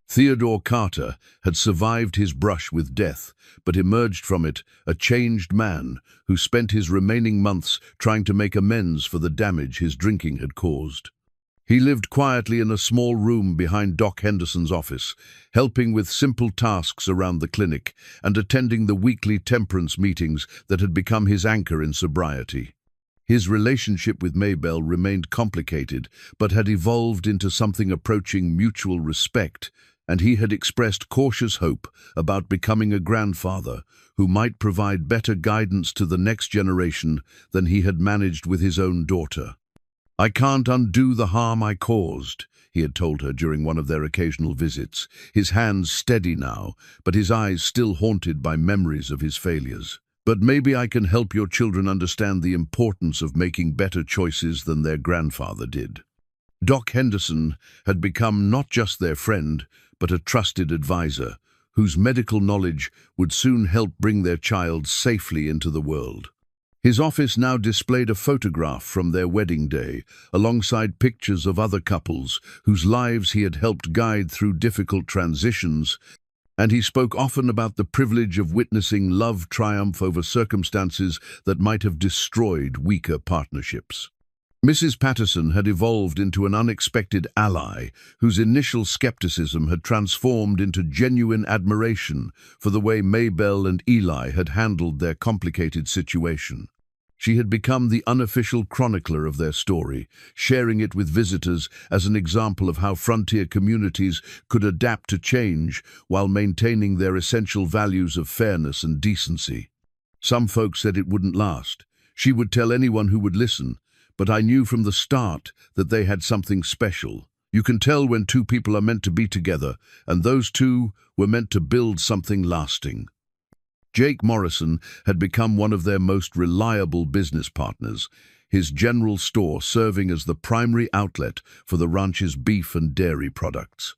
Theodore Carter had survived his brush with death, but emerged from it a changed man who spent his remaining months trying to make amends for the damage his drinking had caused. He lived quietly in a small room behind Doc Henderson's office, helping with simple tasks around the clinic and attending the weekly temperance meetings that had become his anchor in sobriety. His relationship with Maybelle remained complicated, but had evolved into something approaching mutual respect, and he had expressed cautious hope about becoming a grandfather who might provide better guidance to the next generation than he had managed with his own daughter. "I can't undo the harm I caused," he had told her during one of their occasional visits, his hands steady now, but his eyes still haunted by memories of his failures. "But maybe I can help your children understand the importance of making better choices than their grandfather did." Doc Henderson had become not just their friend, but a trusted advisor, whose medical knowledge would soon help bring their child safely into the world. His office now displayed a photograph from their wedding day, alongside pictures of other couples whose lives he had helped guide through difficult transitions, and he spoke often about the privilege of witnessing love triumph over circumstances that might have destroyed weaker partnerships. Mrs. Patterson had evolved into an unexpected ally whose initial skepticism had transformed into genuine admiration for the way Maybelle and Eli had handled their complicated situation. She had become the unofficial chronicler of their story, sharing it with visitors as an example of how frontier communities could adapt to change while maintaining their essential values of fairness and decency. Some folks said it wouldn't last. She would tell anyone who would listen, but I knew from the start that they had something special. You can tell when two people are meant to be together, and those two were meant to build something lasting. Jake Morrison had become one of their most reliable business partners, his general store serving as the primary outlet for the ranch's beef and dairy products.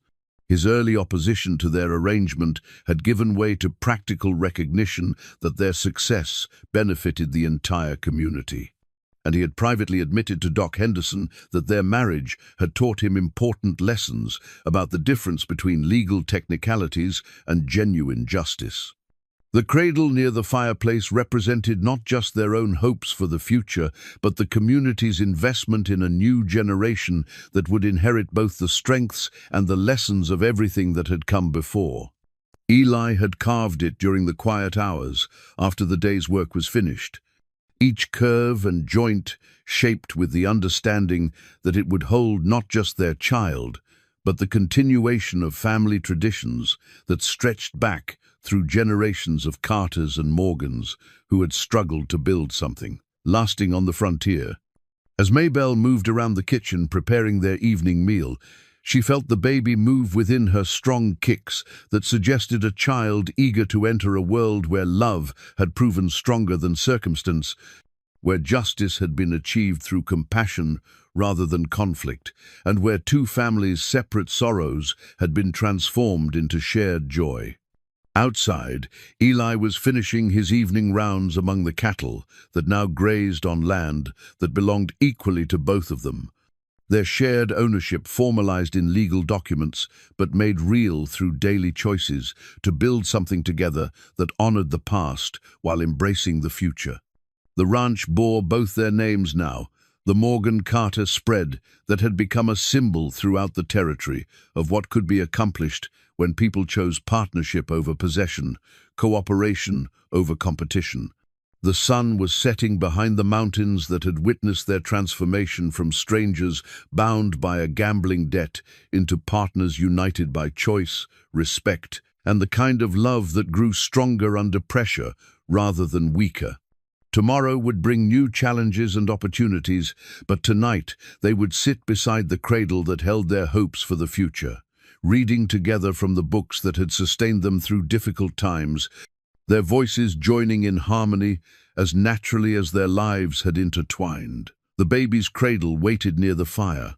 His early opposition to their arrangement had given way to practical recognition that their success benefited the entire community, and he had privately admitted to Doc Henderson that their marriage had taught him important lessons about the difference between legal technicalities and genuine justice. The cradle near the fireplace represented not just their own hopes for the future, but the community's investment in a new generation that would inherit both the strengths and the lessons of everything that had come before. Eli had carved it during the quiet hours after the day's work was finished, each curve and joint shaped with the understanding that it would hold not just their child, but the continuation of family traditions that stretched back through generations of Carters and Morgans who had struggled to build something lasting on the frontier. As Maybelle moved around the kitchen preparing their evening meal, she felt the baby move within her strong kicks that suggested a child eager to enter a world where love had proven stronger than circumstance, where justice had been achieved through compassion rather than conflict, and where two families' separate sorrows had been transformed into shared joy. Outside, Eli was finishing his evening rounds among the cattle that now grazed on land that belonged equally to both of them. Their shared ownership formalized in legal documents, but made real through daily choices to build something together that honored the past while embracing the future. The ranch bore both their names now, the Morgan Carter spread that had become a symbol throughout the territory of what could be accomplished when people chose partnership over possession, cooperation over competition. The sun was setting behind the mountains that had witnessed their transformation from strangers bound by a gambling debt into partners united by choice, respect, and the kind of love that grew stronger under pressure rather than weaker. Tomorrow would bring new challenges and opportunities, but tonight they would sit beside the cradle that held their hopes for the future, reading together from the books that had sustained them through difficult times, their voices joining in harmony as naturally as their lives had intertwined. The baby's cradle waited near the fire,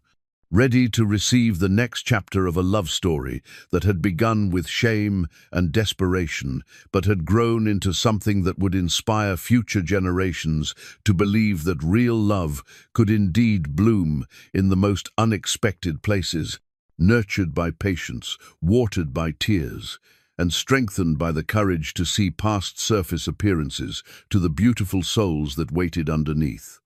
ready to receive the next chapter of a love story that had begun with shame and desperation, but had grown into something that would inspire future generations to believe that real love could indeed bloom in the most unexpected places, nurtured by patience, watered by tears, and strengthened by the courage to see past surface appearances to the beautiful souls that waited underneath.